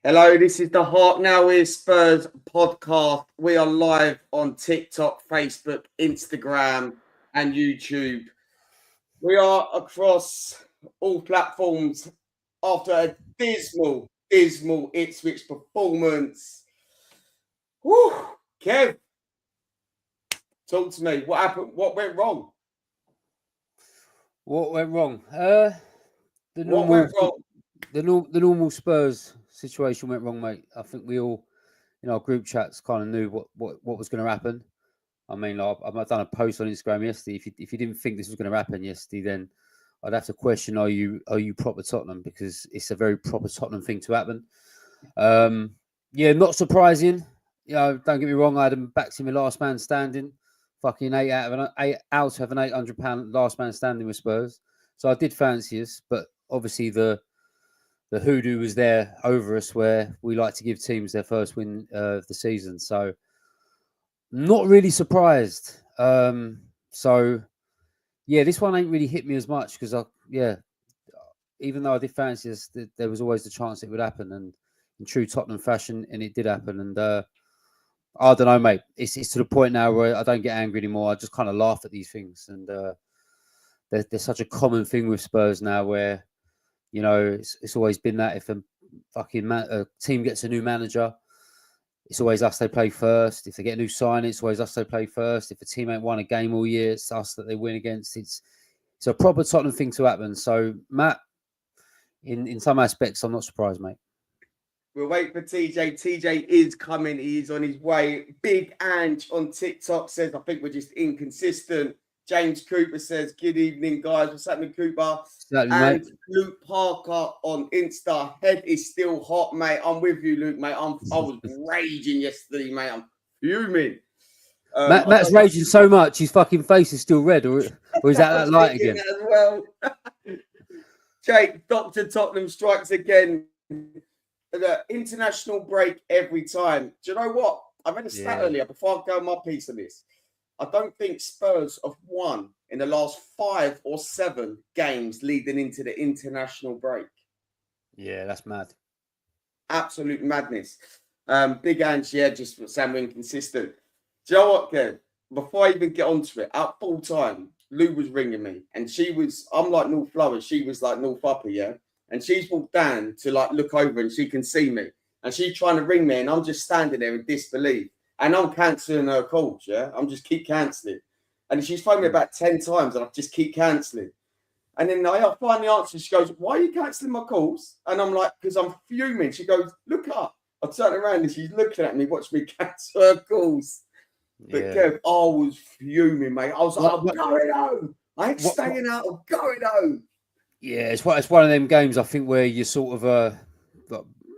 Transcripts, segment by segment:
Hello, this is the Heart Now is Spurs podcast. We are live on TikTok, Facebook, Instagram, and YouTube. We are across all platforms after a dismal Ipswich performance. Whew. Kev, talk to me. What happened? What went wrong? What went wrong? What went wrong? The normal Spurs situation went wrong, mate. I think we all in our group chats kind of knew what was going to happen. I mean, I've done a post on Instagram yesterday. If you didn't think this was going to happen yesterday, then I'd have to question: Are you proper Tottenham? Because it's a very proper Tottenham thing to happen. Yeah, not surprising. You know, don't get me wrong. I had them back to my last man standing. Fucking eight out of an £800 last man standing with Spurs. So I did fancy us, but obviously the hoodoo was there over us, where we like to give teams their first win of the season. So not really surprised. So yeah, this one ain't really hit me as much because even though I did fancy us, there was always the chance it would happen, and in true Tottenham fashion, and it did happen. And I don't know, mate. It's to the point now where I don't get angry anymore. I just kind of laugh at these things, and there's such a common thing with Spurs now, where it's always been that if a team gets a new manager, it's always us they play first. If they get a new sign, it's always us they play first. If a team ain't won a game all year, it's us that they win against. It's a proper Tottenham thing to happen. So Matt, in some aspects, I'm not surprised, mate. We'll wait for TJ. TJ is coming. He's on his way. Big Ange on TikTok says, I think we're just inconsistent. James Cooper says, good evening, guys. What's happening, Cooper? Certainly, and mate. Luke Parker on Insta. Head is still hot, mate. I'm with you, Luke, mate. I was raging yesterday, mate. I'm fuming. Matt's raging so much, his fucking face is still red, or is that light again? As well. Jake, Dr. Tottenham strikes again. The international break every time. Do you know what? I read a stat earlier before I go on my piece of this. I don't think Spurs have won in the last 5 or 7 games leading into the international break. Yeah, that's mad. Absolute madness. Big Ange, just saying we're inconsistent. Do you know what, Kev? Before I even get onto it, at full time, Lou was ringing me, and I'm like North Lower, she was like North Upper, yeah? And she's walked down to like look over and she can see me. And she's trying to ring me and I'm just standing there in disbelief. And I'm cancelling her calls, yeah? I'm just keep cancelling. And she's phoned me about 10 times and I just keep cancelling. And then I finally answer. She goes, why are you cancelling my calls? And I'm like, because I'm fuming. She goes, look up. I turn around and she's looking at me, watch me cancel her calls. But Kev, I was fuming, mate. I was like, I'm going home. I ain't staying out. I'm going home. Yeah, it's one of them games, I think, where you sort of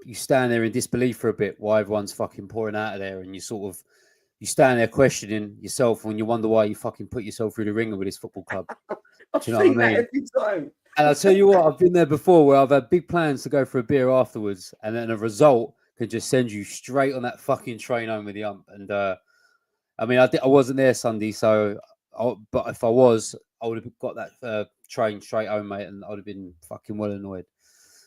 you stand there in disbelief for a bit while everyone's fucking pouring out of there, and you stand there questioning yourself, and you wonder why you fucking put yourself through the ringer with this football club. Do you know what I mean? Every time. And I'll tell you what, I've been there before where I've had big plans to go for a beer afterwards, and then a result can just send you straight on that fucking train home with the ump. And I mean, I wasn't there Sunday, but if I was, I would have got that train straight home, mate, and I would have been fucking well annoyed.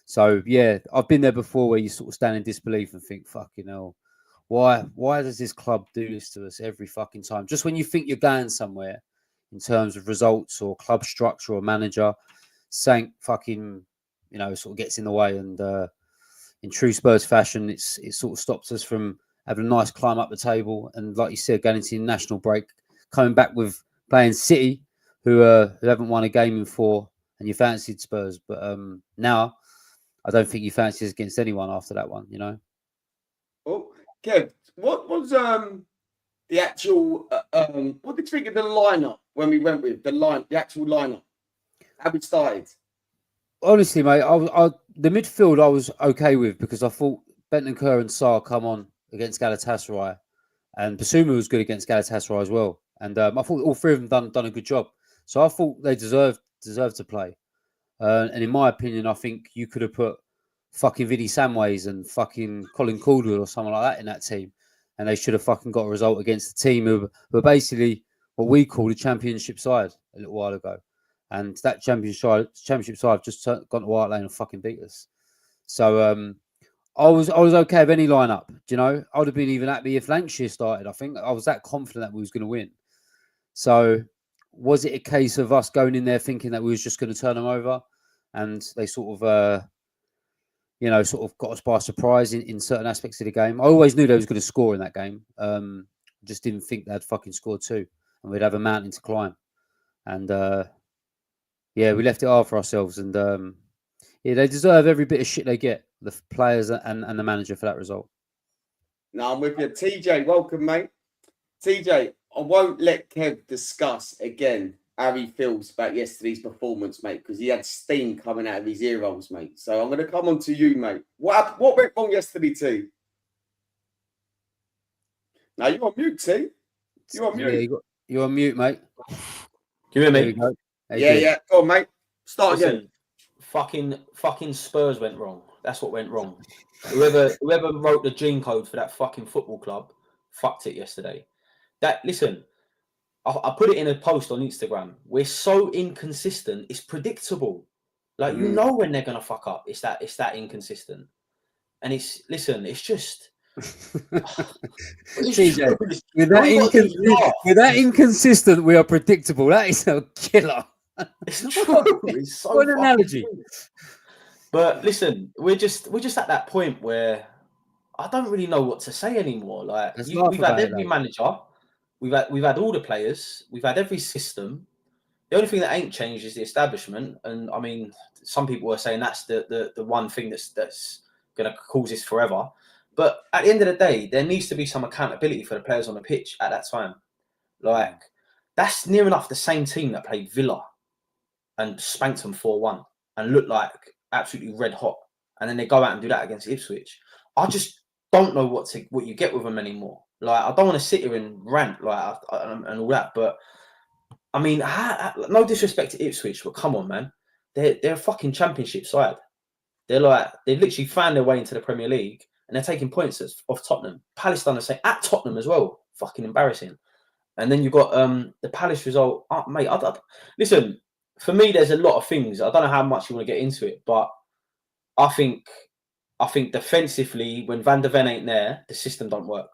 So yeah, I've been there before where you sort of stand in disbelief and think, fucking hell, why does this club do this to us every fucking time? Just when you think you're going somewhere in terms of results or club structure or manager, something fucking, sort of gets in the way. And in true Spurs fashion, it sort of stops us from having a nice climb up the table. And like you said, going into the national break, coming back with playing City, who haven't won a game in 4, and you fancied Spurs. But now, I don't think you fancy us against anyone after that one, Oh, Kev, what was the actual what did you think of the lineup when we went with the actual lineup? How we started? Honestly, mate, the midfield I was okay with, because I thought Bentancur and Sarr come on against Galatasaray, and Basuma was good against Galatasaray as well. And I thought all 3 of them done a good job. So I thought they deserved to play. And in my opinion, I think you could have put fucking Vinny Samways and fucking Colin Caldwell or someone like that in that team, and they should have fucking got a result against the team who were basically what we called a championship side a little while ago. And that championship side just gone to White Lane and fucking beat us. So I was okay with any lineup. Do you know? I would have been even happy if Lancashire started. I think I was that confident that we was going to win. So, was it a case of us going in there thinking that we was just going to turn them over, and they sort of, sort of got us by surprise in certain aspects of the game? I always knew they was going to score in that game. Just didn't think they'd fucking score two, and we'd have a mountain to climb. And we left it hard for ourselves. And they deserve every bit of shit they get, the players and the manager, for that result. No, I'm with you. TJ, welcome, mate. TJ, I won't let Kev discuss again how he feels about yesterday's performance, mate, because he had steam coming out of his ear holes, mate. So I'm going to come on to you, mate. What went wrong yesterday, T? Now, you're on mute, T. You're on mute. Yeah, you're on mute, mate. Do you hear me? Yeah. Go on, mate. Start again. Fucking Spurs went wrong. That's what went wrong. Whoever wrote the gene code for that fucking football club fucked it yesterday. Listen, I put it in a post on Instagram. We're so inconsistent. It's predictable. Like you know when they're gonna fuck up. It's that inconsistent. And it's just. CJ, with that inconsistent, we are predictable. That is a killer. It's true. It's so what an analogy. True. But listen, we're just at that point where I don't really know what to say anymore. Like we've had every manager, we've had all the players, we've had every system. The only thing that ain't changed is the establishment. And I mean, some people are saying that's the one thing that's going to cause this forever. But at the end of the day, there needs to be some accountability for the players on the pitch at that time. Like that's near enough the same team that played Villa and spanked them 4-1 and looked like absolutely red hot. And then they go out and do that against Ipswich. I just don't know what you get with them anymore. Like I don't want to sit here and rant and all that, but I mean, no disrespect to Ipswich, but come on, man, they're a fucking championship side. They've literally found their way into the Premier League and they're taking points off Tottenham. Palace done the same at Tottenham as well. Fucking embarrassing. And then you've got the Palace result. Oh, mate, listen. For me, there's a lot of things. I don't know how much you want to get into it, but I think defensively, when Van der Ven ain't there, the system don't work.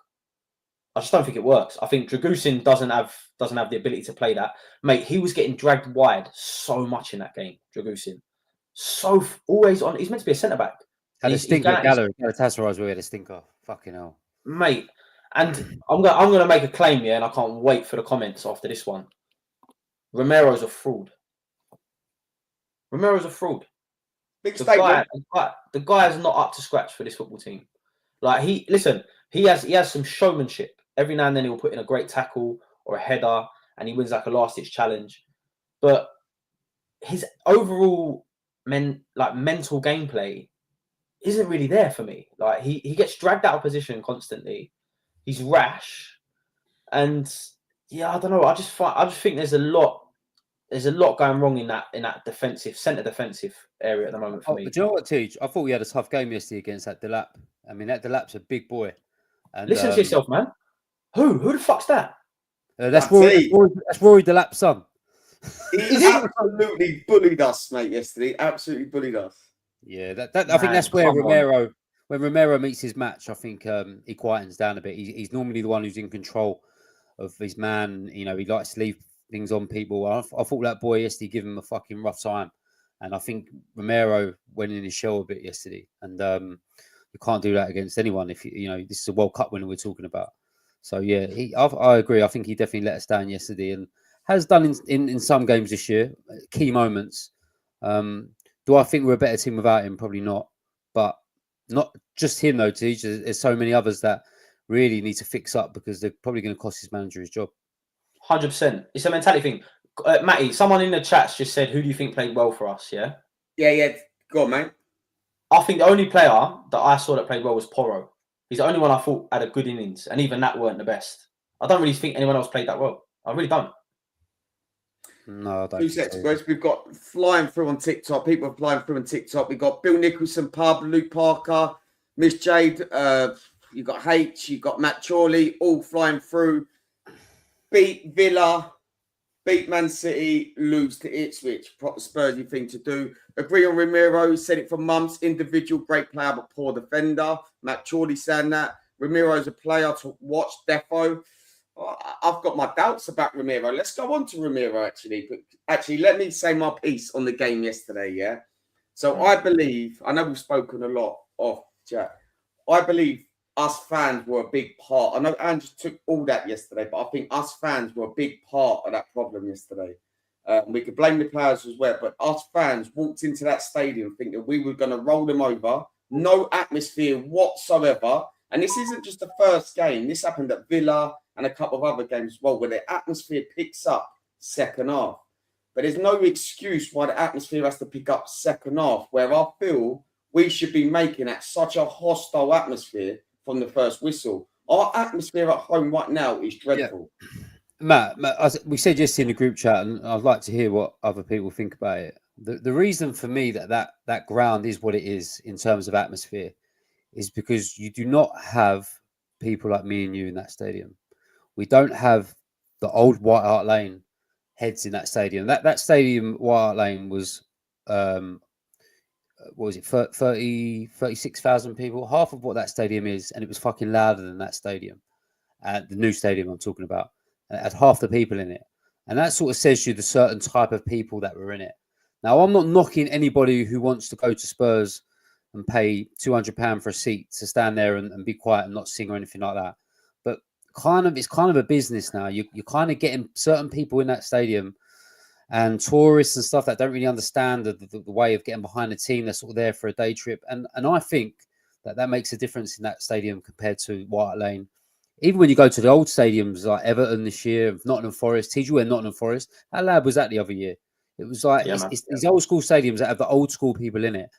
I just don't think it works. I think Dragusin doesn't have the ability to play that. Mate, he was getting dragged wide so much in that game, Dragusin. So always on. He's meant to be a centre back. Had a stinker at Galatasaray, we had a stinker. Fucking hell, mate. And I'm gonna make a claim here, and I can't wait for the comments after this one. Romero's a fraud. Romero's a fraud. Big statement. The guy is not up to scratch for this football team. Like he has some showmanship. Every now and then he'll put in a great tackle or a header, and he wins like a last-ditch challenge. But his overall mental gameplay isn't really there for me. Like he gets dragged out of position constantly. He's rash, and I don't know. I just think there's a lot going wrong in that centre defensive area at the moment for me. But you know what, Teach? I thought we had a tough game yesterday against that Delap. I mean, that Delap's a big boy. And, listen to yourself, man. Who the fuck's that? That's Rory Delap's son. He absolutely bullied us, mate, yesterday. Absolutely bullied us. Yeah, I think that's where when Romero meets his match, I think he quietens down a bit. He's normally the one who's in control of his man. You know, he likes to leave things on people. I thought that boy yesterday gave him a fucking rough time. And I think Romero went in his shell a bit yesterday. And you can't do that against anyone if this is a World Cup winner we're talking about. So yeah, I agree. I think he definitely let us down yesterday and has done in some games this year, key moments. Do I think we're a better team without him? Probably not. But not just him though, Tej. There's so many others that really need to fix up because they're probably going to cost his manager his job. 100%. It's a mentality thing. Matty, someone in the chats just said, who do you think played well for us? Yeah? Yeah. Go on, mate. I think the only player that I saw that played well was Porro. He's the only one I thought had a good innings, and even that weren't the best. I don't really think anyone else played that well. I really don't. No, I don't. 2 seconds, guys. We've got flying through on TikTok. People are flying through on TikTok. We've got Bill Nicholson, Pub, Luke Parker, Miss Jade. You've got H. You've got Matt Chorley, all flying through. Beat Villa. beat Man City, lose to Ipswich. Proper Spursy thing to do. Agree on Ramiro. Said it for months. Individual, great player, but poor defender. Matt Chorley saying that. Ramiro's a player to watch. Defo. I've got my doubts about Ramiro. Let's go on to Ramiro, actually. But actually, let me say my piece on the game yesterday, yeah? So I believe, I know we've spoken a lot of chat. I believe us fans were a big part. I know Ange took all that yesterday, but I think us fans were a big part of that problem yesterday. We could blame the players as well, but us fans walked into that stadium thinking we were going to roll them over. No atmosphere whatsoever. And this isn't just the first game. This happened at Villa and a couple of other games as well, where the atmosphere picks up second half. But there's no excuse why the atmosphere has to pick up second half, where I feel we should be making that such a hostile atmosphere from the first whistle. Our atmosphere at home right now is dreadful. Yeah. Matt, we said yesterday in the group chat, and I'd like to hear what other people think about it. The reason for me that ground is what it is in terms of atmosphere is because you do not have people like me and you in that stadium. We don't have the old White Hart Lane heads in that stadium. That stadium, White Hart Lane, was what was it, 36,000 people, half of what that stadium is, and it was fucking louder than that stadium. The new stadium I'm talking about, and it had half the people in it, and that sort of says to you the certain type of people that were in it. Now, I'm not knocking anybody who wants to go to Spurs and pay £200 for a seat to stand there and be quiet and not sing or anything like that. But it's kind of a business now. You're kind of getting certain people in that stadium and tourists and stuff that don't really understand the way of getting behind the team. They're sort of there for a day trip. And I think that makes a difference in that stadium compared to White Hart Lane. Even when you go to the old stadiums like Everton this year, Nottingham Forest, TG were Nottingham Forest. How loud was that the other year? It was like it's these old school stadiums that have the old school people in it.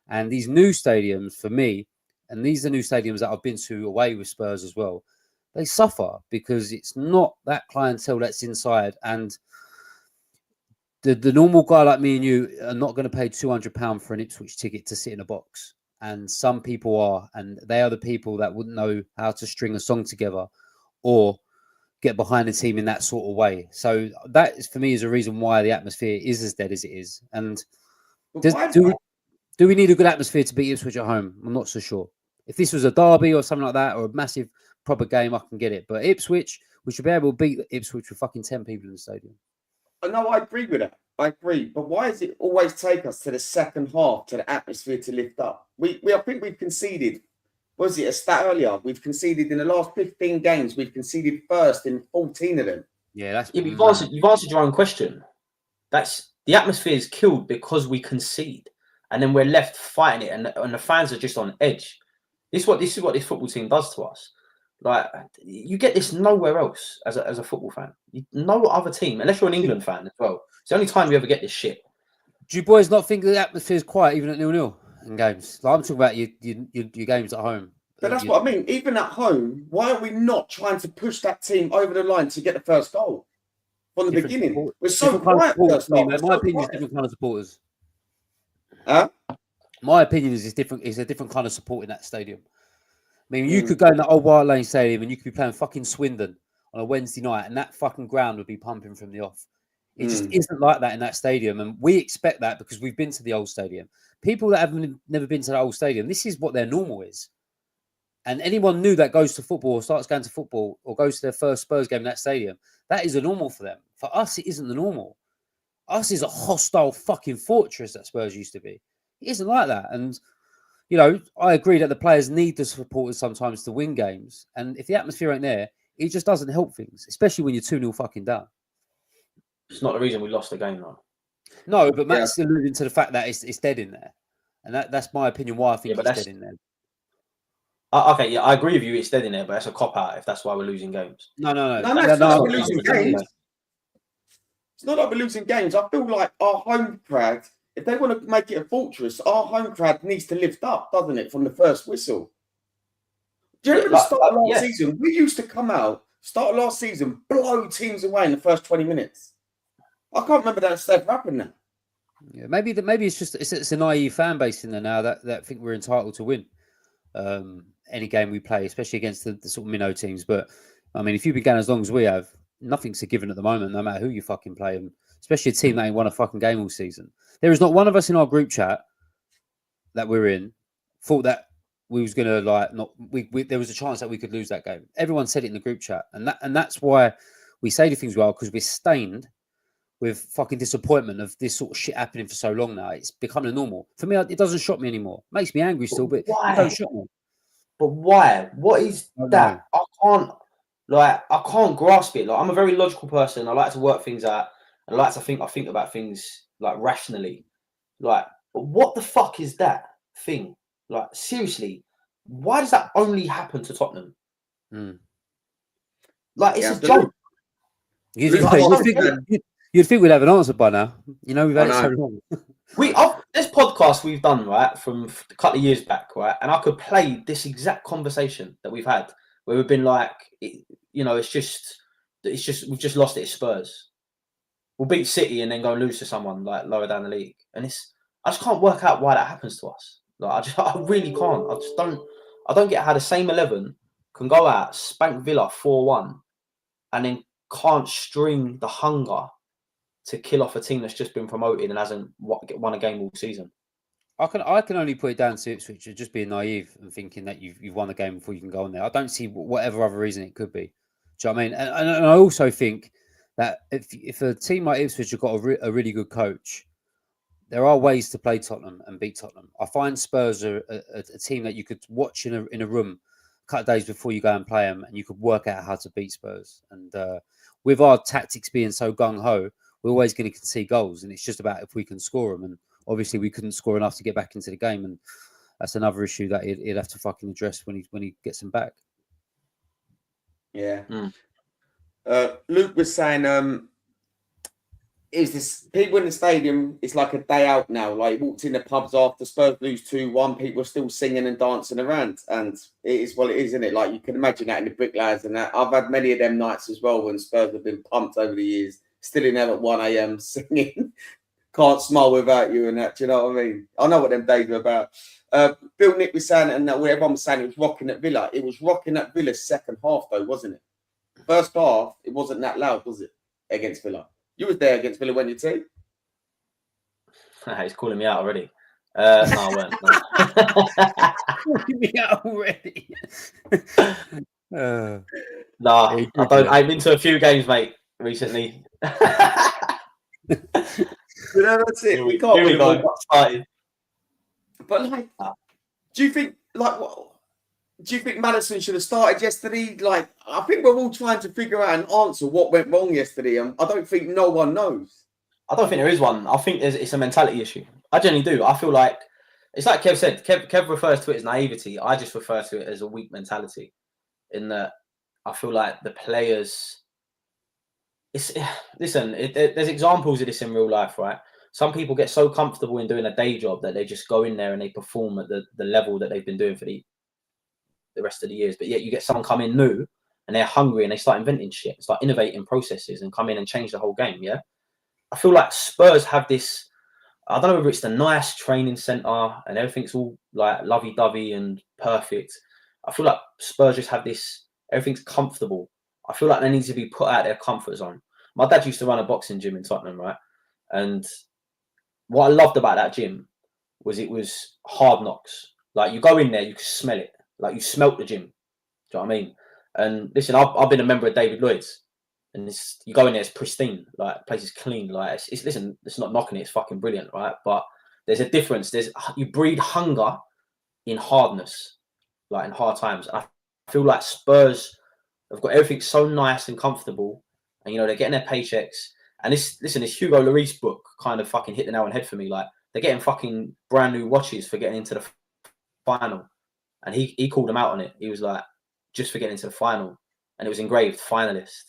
And these new stadiums, for me, and these are new stadiums that I've been to away with Spurs as well, they suffer because it's not that clientele that's inside. And the normal guy like me and you are not going to pay £200 for an Ipswich ticket to sit in a box. And some people are, and they are the people that wouldn't know how to string a song together or get behind the team in that sort of way. So that is, for me, is a reason why the atmosphere is as dead as it is. And do we need a good atmosphere to beat Ipswich at home? I'm not so sure. If this was a derby or something like that, or a massive proper game, I can get it. But Ipswich, we should be able to beat Ipswich with fucking 10 people in the stadium. No, I agree with that. I agree. But why does it always take us to the second half to the atmosphere to lift up? I think we've conceded. What was it, a stat earlier? We've conceded in the last 15 games. We've conceded first in 14 of them. Yeah, you've answered your own question. That's the atmosphere is killed because we concede, and then we're left fighting it, and the fans are just on edge. This is what this football team does to us. Like, you get this nowhere else as a football fan. No other team, unless you're an England fan as well. It's the only time you ever get this shit. Do you boys not think the atmosphere is quiet even at 0-0 in games? Like, I'm talking about your games at home. But that's what I mean. Even at home, why are we not trying to push that team over the line to get the first goal from the beginning? We're so quiet. My opinion is different kind of supporters. My opinion is different. It's a different kind of support in that stadium. I mean, you could go in the old White Hart Lane Stadium and you could be playing fucking Swindon on a Wednesday night, and that fucking ground would be pumping from the off. It just isn't like that in that stadium, and we expect that because we've been to the old stadium. People that have never been to the old stadium, this is what their normal is. And anyone new that goes to football or starts going to football or goes to their first Spurs game in that stadium, that is a normal for them. For us, it isn't the normal. Us is a hostile fucking fortress that Spurs used to be. It isn't like that. And, you know, I agree that the players need the supporters sometimes to win games. And if the atmosphere ain't there, it just doesn't help things, especially when you're 2-0 fucking down. It's not the reason we lost the game, though. No, but Matt's alluding to the fact that it's dead in there. And that's my opinion why I think it's dead in there. Okay, yeah, I agree with you. It's dead in there, but that's a cop out if that's why we're losing games. No, it's not we're losing games. It's not like we're losing games. I feel like our home crowd, if they want to make it a fortress, our home crowd needs to lift up, doesn't it, from the first whistle? Do you remember the start of last season? We used to come out, start of last season, blow teams away in the first 20 minutes. I can't remember that stuff happened now. Yeah, maybe it's just it's a naive fan base in there now that think we're entitled to win any game we play, especially against the sort of minnow teams. But I mean, if you've been going as long as we have, nothing's a given at the moment, no matter who you fucking play, and especially a team that ain't won a fucking game all season. There is not one of us in our group chat that we're in thought that we was gonna there was a chance that we could lose that game. Everyone said it in the group chat, and that's why we say the things well, because we're stained with fucking disappointment of this sort of shit happening for so long now. It's becoming normal. For me, it doesn't shock me anymore. It makes me angry still, but it don't shock me. But why? What is that? I can't grasp it. Like, I'm a very logical person. I like to work things out. I like to think about things like rationally. Like, but what the fuck is that thing? Like, seriously, why does that only happen to Tottenham? Like, it's a joke. You'd think we'd have an answer by now. You know, we've had it so long. This podcast we've done, right, from a couple of years back, right, and I could play this exact conversation that we've had, where we've been like, it's just we've just lost it at Spurs. We'll beat City and then go and lose to someone like lower down the league, and I just can't work out why that happens to us. Like, I really can't. I don't get how the same 11 can go out, spank Villa 4-1, and then can't string the hunger to kill off a team that's just been promoted and hasn't won a game all season. I can only put it down to Ipswich as just being naive and thinking that you've won a game before you can go on there. I don't see whatever other reason it could be. Do you know what I mean? And I also think that if a team like Ipswich have got a really good coach, there are ways to play Tottenham and beat Tottenham. I find Spurs are a team that you could watch in a room a couple of days before you go and play them, and you could work out how to beat Spurs. And with our tactics being so gung-ho, we're always going to concede goals, and it's just about if we can score them. And obviously, we couldn't score enough to get back into the game, and that's another issue that he'd have to fucking address when he gets them back. Yeah. Luke was saying, is this people in the stadium? It's like a day out now. Like, walked in the pubs after Spurs lose 2-1, people are still singing and dancing around, and it is what it is, isn't it? Like, you can imagine that in the bricklayers and that. I've had many of them nights as well when Spurs have been pumped over the years. Still in there at 1 a.m. singing Can't Smile Without You and that. Do you know what I mean? I know what them days are about. Bill Nick was saying, and everyone was saying it was rocking at Villa. It was rocking at Villa's second half, though, wasn't it? First half, it wasn't that loud, was it? Against Villa. You was there against Villa when you too? He's calling me out already. No, I weren't. No. Calling me out already. No, I don't. I've been to a few games, mate, recently. That's it. We can't. We got started. But like, do you think Maddison should have started yesterday? Like, I think we're all trying to figure out an answer what went wrong yesterday, and I don't think no one knows. I don't think there is one. I think it's a mentality issue. I genuinely do. I feel like it's like Kev said. Kev refers to it as naivety. I just refer to it as a weak mentality. In that, I feel like the players. There's examples of this in real life, right? Some people get so comfortable in doing a day job that they just go in there and they perform at the level that they've been doing for the rest of the years. But yet you get someone come in new and they're hungry and they start inventing shit, start innovating processes and come in and change the whole game. Yeah, I feel like Spurs have this. I don't know whether it's the nice training centre and everything's all like lovey-dovey and perfect. I feel like Spurs just have this. Everything's comfortable. I feel like they need to be put out their comfort zone. My dad used to run a boxing gym in Tottenham, right? And what I loved about that gym was it was hard knocks. Like, you go in there, you can smell it. Like, you smelt the gym. Do you know what I mean? And listen, I've been a member of David Lloyd's, and you go in there, it's pristine. Like, the place is clean. Like, listen, it's not knocking it. It's fucking brilliant, right? But there's a difference. You breed hunger in hardness, like in hard times. And I feel like Spurs have got everything so nice and comfortable, and they're getting their paychecks. And this Hugo Lloris book kind of fucking hit the nail on the head for me. Like, they're getting fucking brand new watches for getting into the final, and he called them out on it. He was like, just for getting into the final, and it was engraved finalist.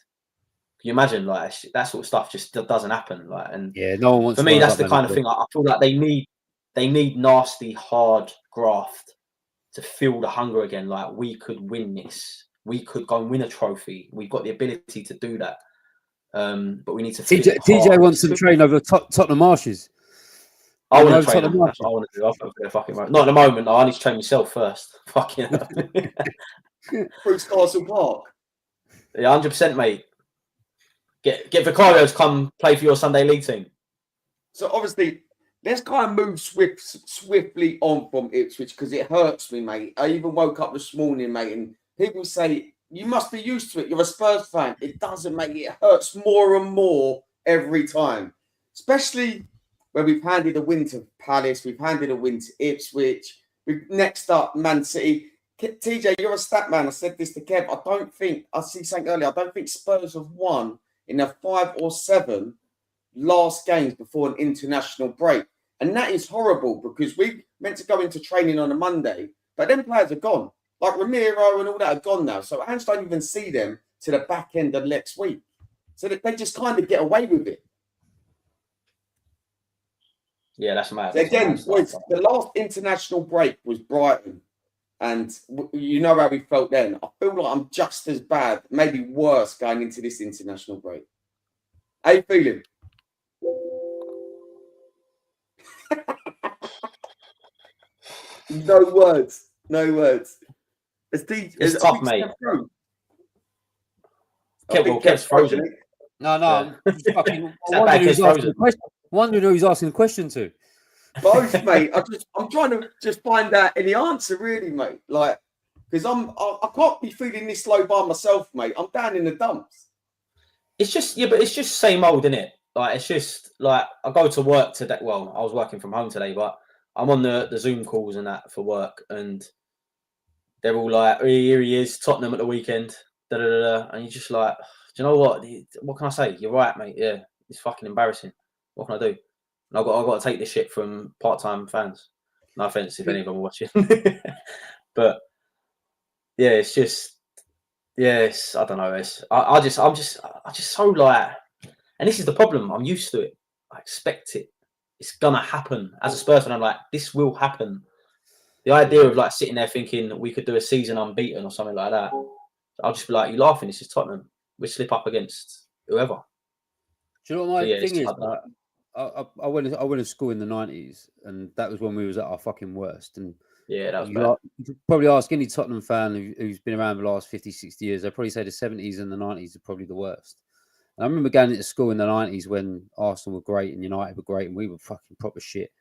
Can you imagine? Like, that sort of stuff just doesn't happen. Like, and yeah, no one wants. For me, that's the kind of thing. I feel like they need nasty, hard graft to feel the hunger again. Like, we could win this. We could go and win a trophy. We've got the ability to do that. But we need to. TJ wants to train over Tottenham Marshes. I want to train. That's what I want to do. I'll fucking right. Not at the moment. I need to train myself first. Fucking. Bruce Castle Park. Yeah, 100%, mate. Get Vicario to come play for your Sunday league team. So obviously, let's kind of move swiftly on from Ipswich because it hurts me, mate. I even woke up this morning, mate, and people say, you must be used to it. You're a Spurs fan. It doesn't, mate. It hurts more and more every time, especially where we've handed a win to Palace, we've handed a win to Ipswich. Next up, Man City. TJ, you're a stat man. I said this to Kev. I see something earlier. I don't think Spurs have won in their 5 or 7 last games before an international break. And that is horrible because we meant to go into training on a Monday, but them players are gone. Like Ramiro and all that are gone now. So Ange don't even see them to the back end of next week. So that they just kind of get away with it. Yeah, that's mad. Again, boys, the last international break was Brighton. And you know how we felt then. I feel like I'm just as bad, maybe worse, going into this international break. How you feeling? No words. It's tough, mate. Kev's frozen. No, I'm fucking wondering who's asking the question to. Both, mate. I'm trying to just find out any answer, really, mate. Like, because I can't be feeling this low by myself, mate. I'm down in the dumps. It's just but it's just same old, isn't it? Like, it's just like I go to work today. Well, I was working from home today, but I'm on the Zoom calls and that for work, and they're all like, "Here he is, Tottenham at the weekend." Da, da, da, da. And you're just like, do you know what? What can I say? You're right, mate. Yeah, it's fucking embarrassing. What can I do? And I've got to take this shit from part-time fans. No offense if any of them are watching, but yeah, it's just, yes, I don't know. I'm just so like, and this is the problem. I'm used to it. I expect it. It's gonna happen. As a Spurs fan, I'm like, this will happen. The idea of like sitting there thinking we could do a season unbeaten or something like that, I'll just be like, you laughing? This is Tottenham. We slip up against whoever. Do you know what my thing is? I went to school in the 90s, and that was when we was at our fucking worst. And yeah, that was bad. You could probably ask any Tottenham fan who's been around the last 50, 60 years, they'll probably say the 70s and the 90s are probably the worst. And I remember going into school in the 90s when Arsenal were great and United were great and we were fucking proper shit.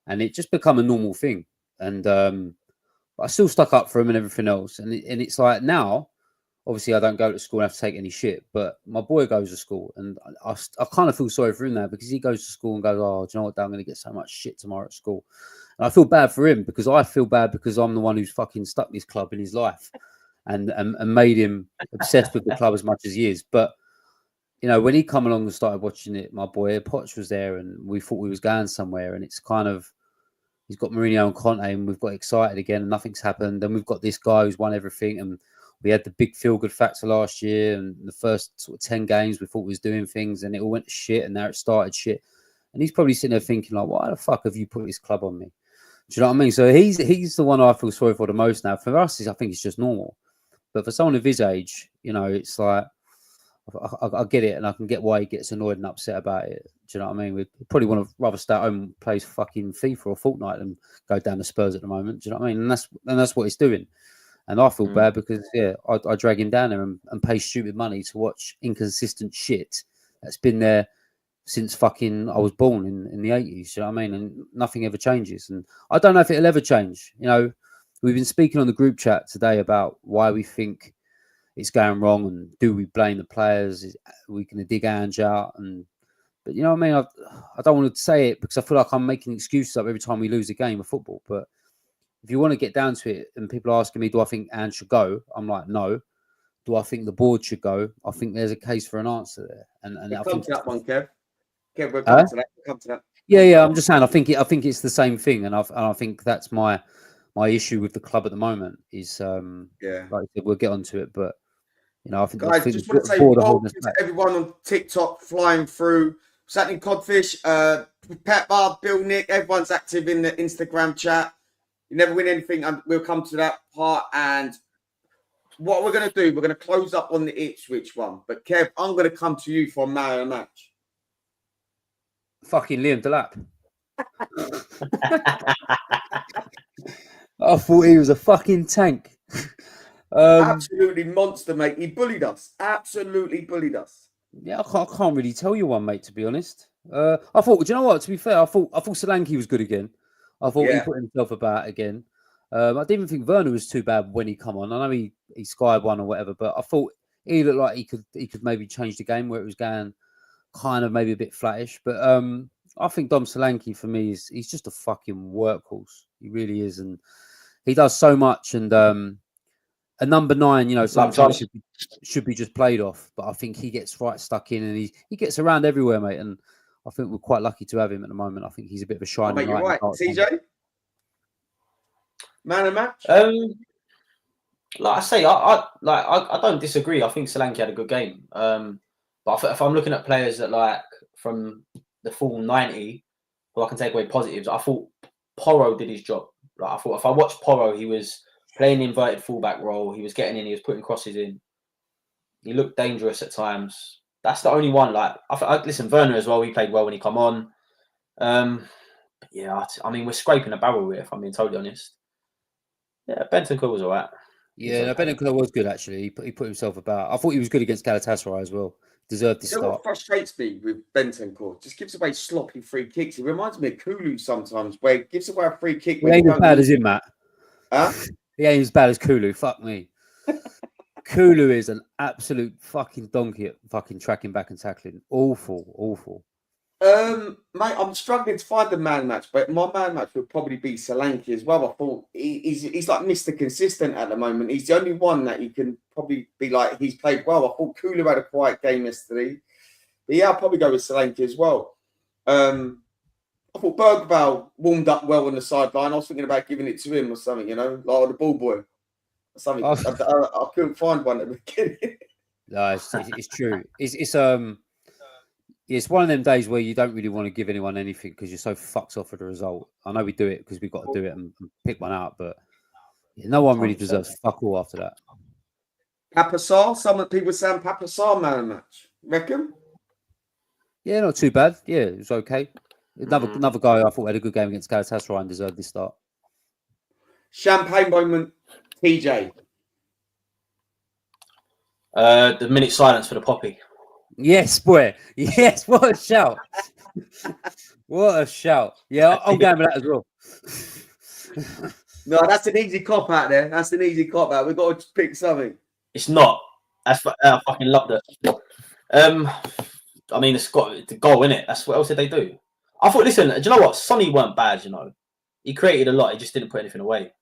And it just become a normal thing. And I still stuck up for him and everything else. And it's like now, obviously I don't go to school and have to take any shit, but my boy goes to school and I kind of feel sorry for him now because he goes to school and goes, oh, do you know what, I'm going to get so much shit tomorrow at school. And I feel bad for him because I feel bad because I'm the one who's fucking stuck this club in his life and made him obsessed with the club as much as he is. But, you know, when he come along and started watching it, my boy Poch was there and we thought we was going somewhere, and it's kind of, he's got Mourinho and Conte and we've got excited again and nothing's happened. Then we've got this guy who's won everything, and we had the big feel-good factor last year, and the first sort of 10 games we thought we was doing things, and it all went to shit, and now it started shit. And he's probably sitting there thinking, like, why the fuck have you put this club on me? Do you know what I mean? So he's the one I feel sorry for the most now. For us, I think it's just normal. But for someone of his age, you know, it's like, I get it, and I can get why he gets annoyed and upset about it. Do you know what I mean? We probably want to rather stay at home and play fucking FIFA or Fortnite than go down to Spurs at the moment. Do you know what I mean? And that's what he's doing. And I feel bad because, yeah, I drag him down there and pay stupid money to watch inconsistent shit that's been there since fucking I was born in the 80s. You know what I mean? And nothing ever changes. And I don't know if it'll ever change. You know, we've been speaking on the group chat today about why we think it's going wrong and do we blame the players? Are we going to dig Ange out? But you know what I mean? I don't want to say it because I feel like I'm making excuses up every time we lose a game of football. But if you want to get down to it, and people are asking me, do I think Ange should go? I'm like, no. Do I think the board should go? I think there's a case for an answer there. And I think that one, Kev. Kev, we'll come to that. We'll come to that. Yeah. I'm just saying. I think it's the same thing, and I think that's my issue with the club at the moment. Is like I said, we'll get onto it, but you know, I think guys, just want to say welcome to everyone on TikTok flying through. Satin Codfish, Pat Bar, Bill, Nick, everyone's active in the Instagram chat. You never win anything, and we'll come to that part. And what we're going to do, we're going to close up on the Ipswich one. But Kev, I'm going to come to you for a man of the match. Fucking Liam Delap. I thought he was a fucking tank. Absolutely monster, mate. He bullied us. Absolutely bullied us. Yeah, I can't really tell you one, mate. To be honest, I thought. Do you know what? To be fair, I thought Solanke was good again. I thought he put himself about again. I didn't even think Werner was too bad when he come on. I know he skied one or whatever, but I thought he looked like he could maybe change the game where it was going kind of maybe a bit flattish. But I think Dom Solanke for me he's just a fucking workhorse. He really is, and he does so much. And a number 9, you know, sometimes should be just played off, but I think he gets right stuck in, and he gets around everywhere, mate. And I think we're quite lucky to have him at the moment. I think he's a bit of a shining light. You're right, TJ. Man of match. Like I say, I don't disagree. I think Solanke had a good game. But if I'm looking at players that like from the full 90, who I can take away positives, I thought Porro did his job. Like I thought if I watched Porro, he was playing the inverted fullback role. He was getting in. He was putting crosses in. He looked dangerous at times. That's the only one. Like listen, Werner as well. He played well when he come on. Yeah, I mean we're scraping a barrel here. If I'm being totally honest. Yeah, Bentancur was alright. Yeah, Bentancur was good actually. He put himself about. I thought he was good against Galatasaray as well. Deserved this start. What frustrates me with Bentancur? Just gives away sloppy free kicks. He reminds me of Kulu sometimes, where he gives away a free kick. He ain't as bad as him, Matt. Huh? He ain't as bad as Kulu. Fuck me. Kulu is an absolute fucking donkey at fucking tracking back and tackling. Awful. Mate, I'm struggling to find the man match, but my man match would probably be Solanke as well. I thought he's like Mr. Consistent at the moment. He's the only one that you can probably be like he's played well. I thought Kulu had a quiet game yesterday, but yeah, I'll probably go with Solanke as well. I thought Bergvall warmed up well on the sideline. I was thinking about giving it to him or something, you know, like the ball boy or something. I couldn't find one at the beginning. No, it's true. It's one of them days where you don't really want to give anyone anything because you're so fucked off with the result. I know we do it because we've got to do it and pick one out, but yeah, no one really deserves fuck all after that. Papa Sarr, some people saying Papa Sarr man of match. Reckon? Yeah, not too bad. Yeah, it was okay. Another guy I thought had a good game against Galatasaray and deserved this start. Champagne moment, TJ. The minute silence for the Poppy. Yes, boy. Yes, what a shout. What a shout. Yeah, I'll go with that as well. No, that's an easy cop out there. That's an easy cop out. We've got to pick something. It's not. I fucking loved it. I mean, it's got the goal in it. That's what else did they do? I thought, listen, do you know what? Sonny weren't bad, you know. He created a lot. He just didn't put anything away.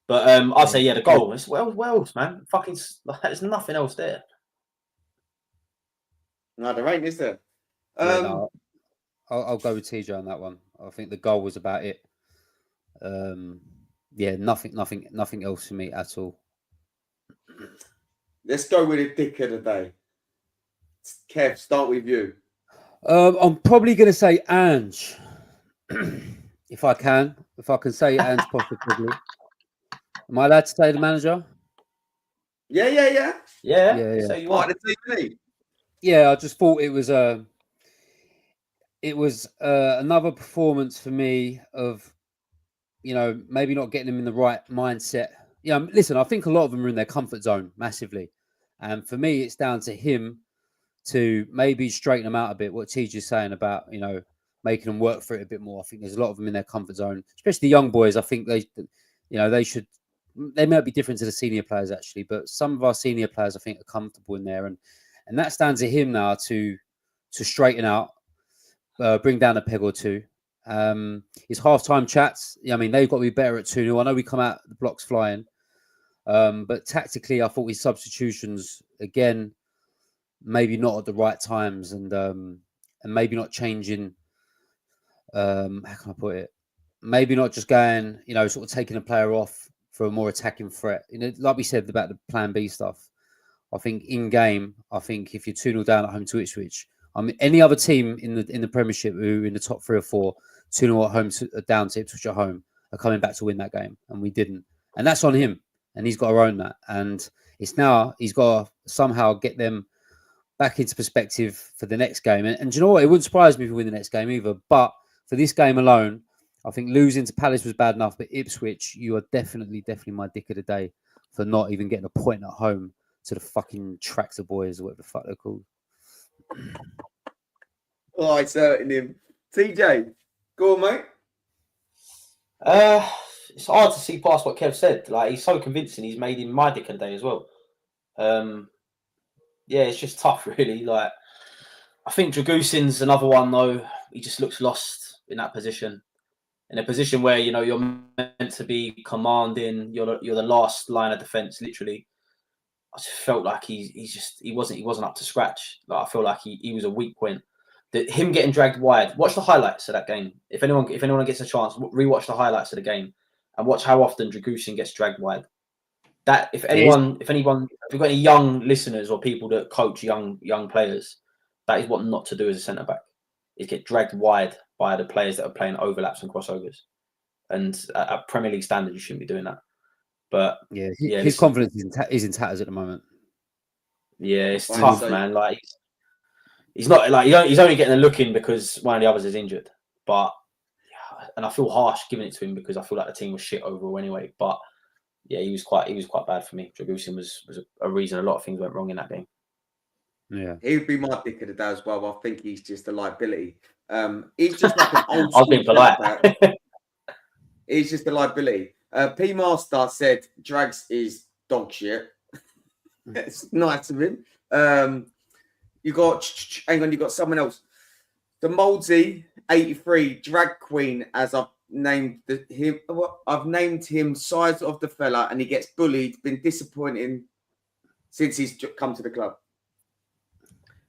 But I'd say, yeah, the goal. It's Wales, man. Fucking, there's nothing else there. No, there ain't, is there? No, I'll go with TJ on that one. I think the goal was about it. Yeah, nothing else for me at all. Let's go with a dick of the day. Kev, start with you. I'm probably going to say Ange, if I can say Ange possibly. Am I allowed to say the manager? Yeah. So you are the TV. Yeah, I just thought it was another performance for me of, you know, maybe not getting them in the right mindset. Yeah, listen, I think a lot of them are in their comfort zone massively, and for me, it's down to him to maybe straighten them out a bit. What TJ's saying about, you know, making them work for it a bit more. I think there's a lot of them in their comfort zone, especially the young boys. I think they might be different to the senior players actually, but some of our senior players I think are comfortable in there, and that's down to him now to straighten out, bring down a peg or two. His halftime chats, I mean, they've got to be better at 2-0. I know we come out the blocks flying, but tactically, I thought his substitutions again, maybe not at the right times, and maybe not changing. How can I put it? Maybe not just going, you know, sort of taking a player off for a more attacking threat. You know, like we said about the Plan B stuff. I think in game, if you're 2-0 down at home to Ipswich, I mean, any other team in the Premiership who in the top 3 or 4, 2-0 at home down to Ipswich at home are coming back to win that game, and we didn't. And that's on him, and he's got to own that. And it's now he's got to somehow get them back into perspective for the next game. And do you know what? It wouldn't surprise me if we win the next game either. But for this game alone, I think losing to Palace was bad enough. But Ipswich, you are definitely my dick of the day for not even getting a point at home to the fucking Tractor Boys or whatever the fuck they're called. Oh, it's hurting him. TJ, go on, mate. It's hard to see past what Kev said. Like, he's so convincing. He's made him my dick and day as well. Yeah, it's just tough, really. Like, I think Dragusin's another one, though. He just looks lost in that position. In a position where, you know, you're meant to be commanding, you're the last line of defense, literally. I just felt like he wasn't up to scratch. Like, I feel like he was a weak point. Him getting dragged wide. Watch the highlights of that game. If anyone gets a chance, rewatch the highlights of the game and watch how often Dragusin gets dragged wide. That if you've got any young listeners or people that coach young players, that is what not to do as a centre back. Is get dragged wide by the players that are playing overlaps and crossovers. And at Premier League standard, you shouldn't be doing that. But his confidence is in tatters at the moment. Yeah, it's tough, man. Like, he's not like he's only getting a look in because one of the others is injured. But and I feel harsh giving it to him because I feel like the team was shit overall anyway. But yeah, he was quite bad for me. Dragusin was a reason a lot of things went wrong in that game. Yeah, he would be my pick of the day as well. I think he's just a liability. He's just like an old school back. He's just a liability. P Master said Drags is dog shit. It's nice of him. You got someone else. The Moldsy 83 drag queen, as I've named him. I've named him size of the fella, and he gets bullied. Been disappointing since he's come to the club.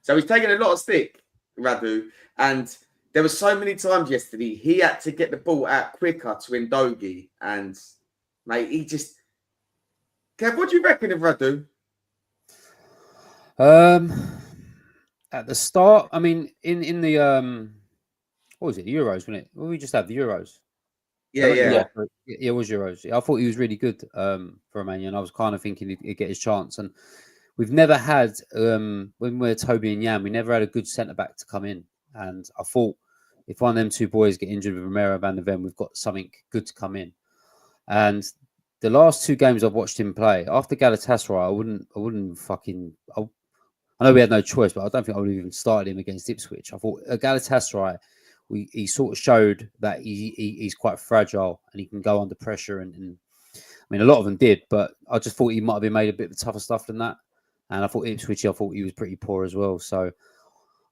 So he's taken a lot of stick, Radu, and there were so many times yesterday he had to get the ball out quicker to Ndogi, and mate, he just. Kev, what do you reckon of Radu? At the start, I mean, in the what was it? The Euros, wasn't it? Well, we just had the Euros. Yeah. It was Euros. I thought he was really good for Romania, and I was kind of thinking he'd get his chance. And we've never had when we're Toby and Jan, we never had a good centre back to come in. And I thought if one of them two boys get injured with Romero Van der Ven, we've got something good to come in. And the last two games I've watched him play after Galatasaray, I wouldn't fucking. I know we had no choice, but I don't think I would have even started him against Ipswich. I thought at Galatasaray, he sort of showed that he's quite fragile and he can go under pressure. And I mean, a lot of them did, but I just thought he might have been made a bit of tougher stuff than that. And I thought Ipswich, he was pretty poor as well. So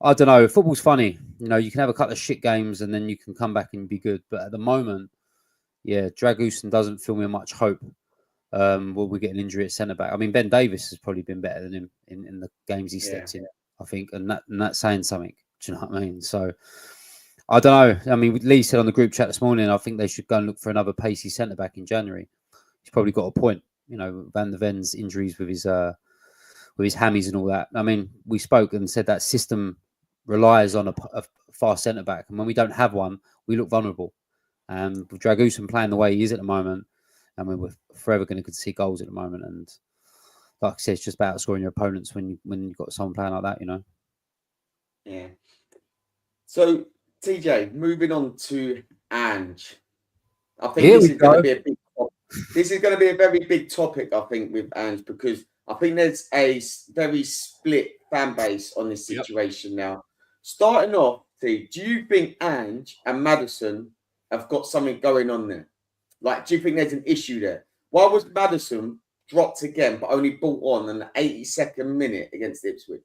I don't know. Football's funny. You know, you can have a couple of shit games and then you can come back and be good. But at the moment, yeah, Dragusin doesn't fill me much hope. Will we get an injury at centre back? I mean, Ben Davis has probably been better than him in the games he stepped in, I think, and that's saying something. Do you know what I mean? So I don't know. I mean, Lee said on the group chat this morning, I think they should go and look for another pacey centre back in January. He's probably got a point. You know, Van der Ven's injuries with his hammies and all that. I mean, we spoke and said that system relies on a fast centre back, and when we don't have one, we look vulnerable. And with Dragusin playing the way he is at the moment, I mean, we're forever going to concede goals at the moment. And like I said, it's just about scoring your opponents when you've got someone playing like that, you know? Yeah. So, TJ, moving on to Ange. I think this is going to be a big topic. This is going to be a very big topic, I think, with Ange, because I think there's a very split fan base on this situation now. Starting off, T, do you think Ange and Maddison have got something going on there? Like, do you think there's an issue there? Why was Maddison dropped again, but only brought on in the 82nd minute against Ipswich?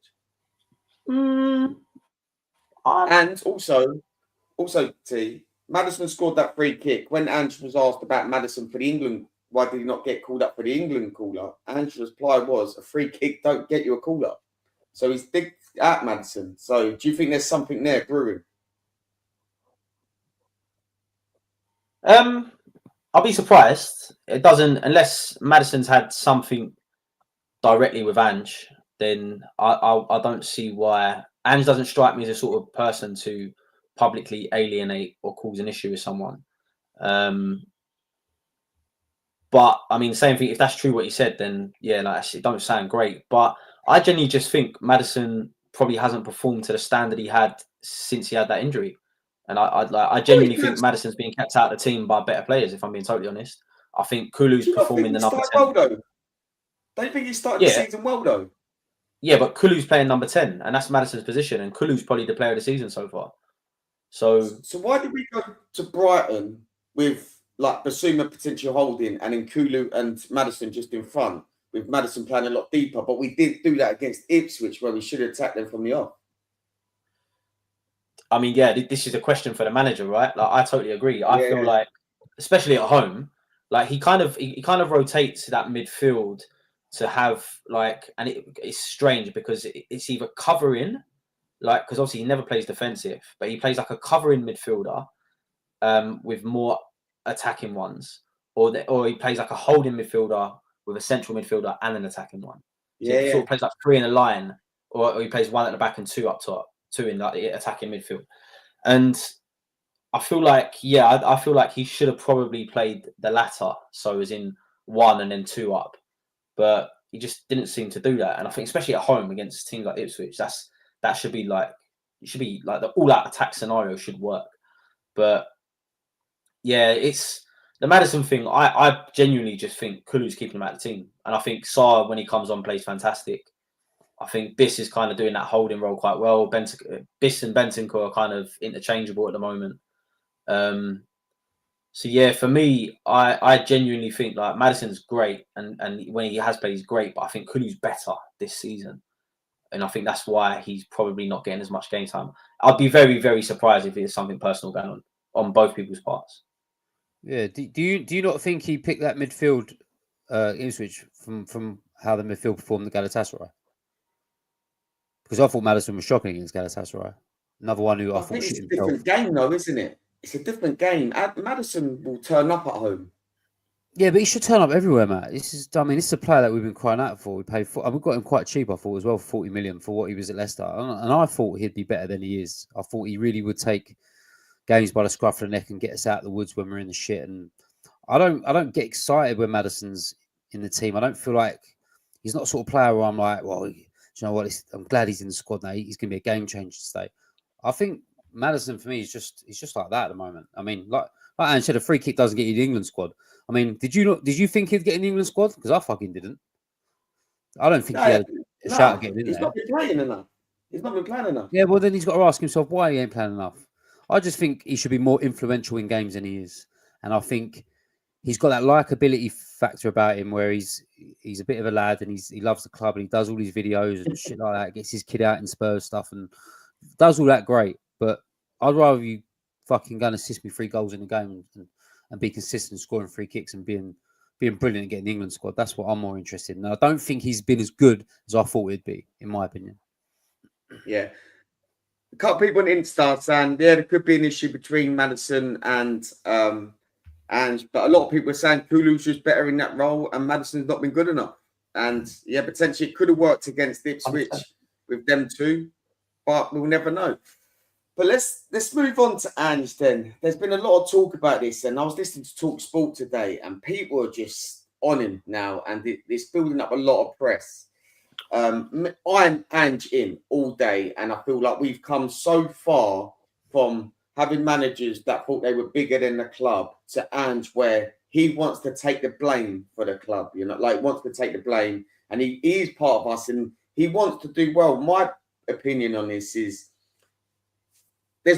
And also, T, Maddison scored that free kick. When Ange was asked about Maddison for the England, why did he not get called up for the England call-up? Ange's reply was, a free kick don't get you a call-up. So he's digged at Maddison. So do you think there's something there brewing? I'll be surprised. It doesn't, unless Maddison's had something directly with Ange, then I don't see why. Ange doesn't strike me as a sort of person to publicly alienate or cause an issue with someone. But I mean, same thing. If that's true what he said, then yeah, like it don't sound great. But I genuinely just think Maddison probably hasn't performed to the standard he had since he had that injury. And I genuinely think Maddison's being kept out of the team by better players, if I'm being totally honest. I think Kulu's performing the number 10. Well, though? Don't you think he started the season well, though? Yeah, but Kulu's playing number 10, and that's Maddison's position, and Kulu's probably the player of the season so far. So why did we go to Brighton with like Basuma potential holding and then Kulu and Maddison just in front, with Maddison playing a lot deeper? But we did do that against Ipswich where we should have attacked them from the off. I mean, yeah, this is a question for the manager, right? Like, I totally agree. I feel like, especially at home, like he kind of rotates that midfield to have like, and it's strange because it's either covering, like, because obviously he never plays defensive, but he plays like a covering midfielder with more attacking ones, or he plays like a holding midfielder with a central midfielder and an attacking one. So he sort of plays like 3 in a line, or he plays 1 at the back and 2 up top, 2 in like the attacking midfield. And I feel like, I feel like he should have probably played the latter, so as in 1 and then 2 up, but he just didn't seem to do that. And I think especially at home against teams like Ipswich, that should be like, it should be like the all-out attack scenario should work. But yeah, it's the Maddison thing. I genuinely just think Kulu's keeping him out of the team, and I think Sarr, when he comes on, plays fantastic. I think Biss is kind of doing that holding role quite well. Biss and Bentancur are kind of interchangeable at the moment. So yeah, for me, I genuinely think like Maddison's great, and when he has played, he's great. But I think Kulu's better this season, and I think that's why he's probably not getting as much game time. I'd be very, very surprised if there's something personal going on both people's parts. Yeah. Do you not think he picked that midfield, Ipswich, from how the midfield performed at Galatasaray? Because I thought Maddison was shocking against Galatasaray. Another one who I thought it's a different game, though, isn't it? It's a different game. Maddison will turn up at home. Yeah, but he should turn up everywhere, Matt. This is a player that we've been crying out for. We paid and we got him quite cheap, I thought, as well, 40 million for what he was at Leicester. And I thought he'd be better than he is. I thought he really would take games by the scruff of the neck and get us out of the woods when we're in the shit. And I don't get excited when Maddison's in the team. I don't feel like he's not the sort of player where I'm like, well, you know what? I'm glad he's in the squad now. He's going to be a game changer to stay. I think Maddison for me is just like that at the moment. I mean, like Ange said, a free kick doesn't get you the England squad. I mean, did you think he'd get in the England squad? Because I fucking didn't. I don't think he had a shout at getting in there. He's not been playing enough. He's not been playing enough. Yeah, well then he's got to ask himself why he ain't playing enough. I just think he should be more influential in games than he is, and I think he's got that likability factor about him where he's a bit of a lad and he loves the club and he does all these videos and shit like that. Gets his kid out in Spurs stuff and does all that great. But I'd rather you fucking go and assist me 3 goals in the game and be consistent scoring free kicks and being brilliant and getting the England squad. That's what I'm more interested in. And I don't think he's been as good as I thought he'd be, in my opinion. Yeah. A couple people on Insta saying, there could be an issue between Maddison and Ange, but a lot of people are saying Kulu's just better in that role and Maddison's not been good enough. And yeah, potentially it could have worked against Ipswich with them too, but we'll never know. But let's move on to Ange then. There's been a lot of talk about this, and I was listening to Talk Sport today, and people are just on him now, and it's building up a lot of press. I'm Ange in all day, and I feel like we've come so far from having managers that thought they were bigger than the club to Ange where he wants to take the blame for the club, wants to take the blame, and he is part of us, and he wants to do well. My opinion on this is there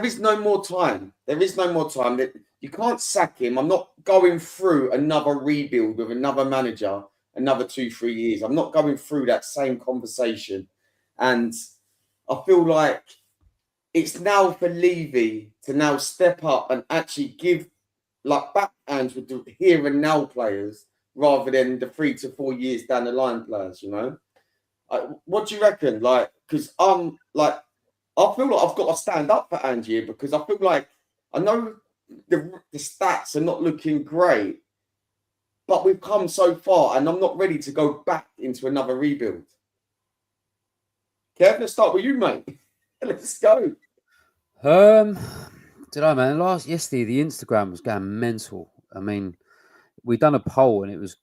is no more time. There is no more time. That you can't sack him. I'm not going through another rebuild with another manager, another 2-3 years. I'm not going through that same conversation. And I feel like it's now for Levy to now step up and actually give backhands with the here and now players rather than the 3 to 4 years down the line players, What do you reckon? Because I feel like I've got to stand up for Ange because I feel like I know the stats are not looking great, but we've come so far and I'm not ready to go back into another rebuild. Kev, let's start with you, mate. Let's go. Did I, man? Yesterday, the Instagram was going mental. I mean, we'd done a poll and it was,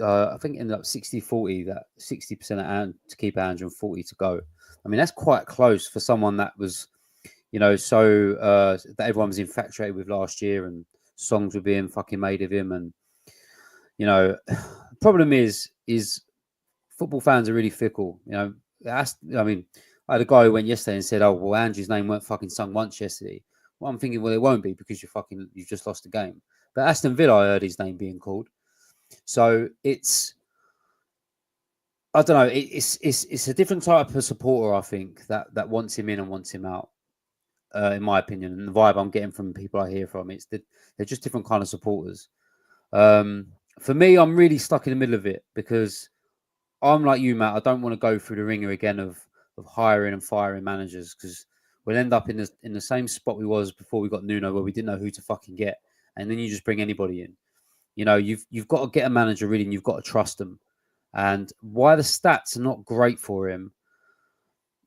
I think it ended up 60-40, that 60% to keep Ange and 40 to go. I mean, that's quite close for someone that was, that everyone was infatuated with last year and songs were being fucking made of him. And, problem is football fans are really fickle. You know, I mean, I had a guy who went yesterday and said, "Oh, well, Angie's name weren't fucking sung once yesterday." Well, I'm thinking, well, it won't be because you've just lost the game. But Aston Villa, I heard his name being called. So I don't know. It's a different type of supporter, I think, that wants him in and wants him out. In my opinion, and the vibe I'm getting from people I hear from, they're just different kind of supporters. For me, I'm really stuck in the middle of it because I'm like you, Matt. I don't want to go through the ringer again of hiring and firing managers because we'll end up in the same spot we was before we got Nuno, where we didn't know who to fucking get, and then you just bring anybody in. You know, you've got to get a manager really, and you've got to trust them. And why the stats are not great for him,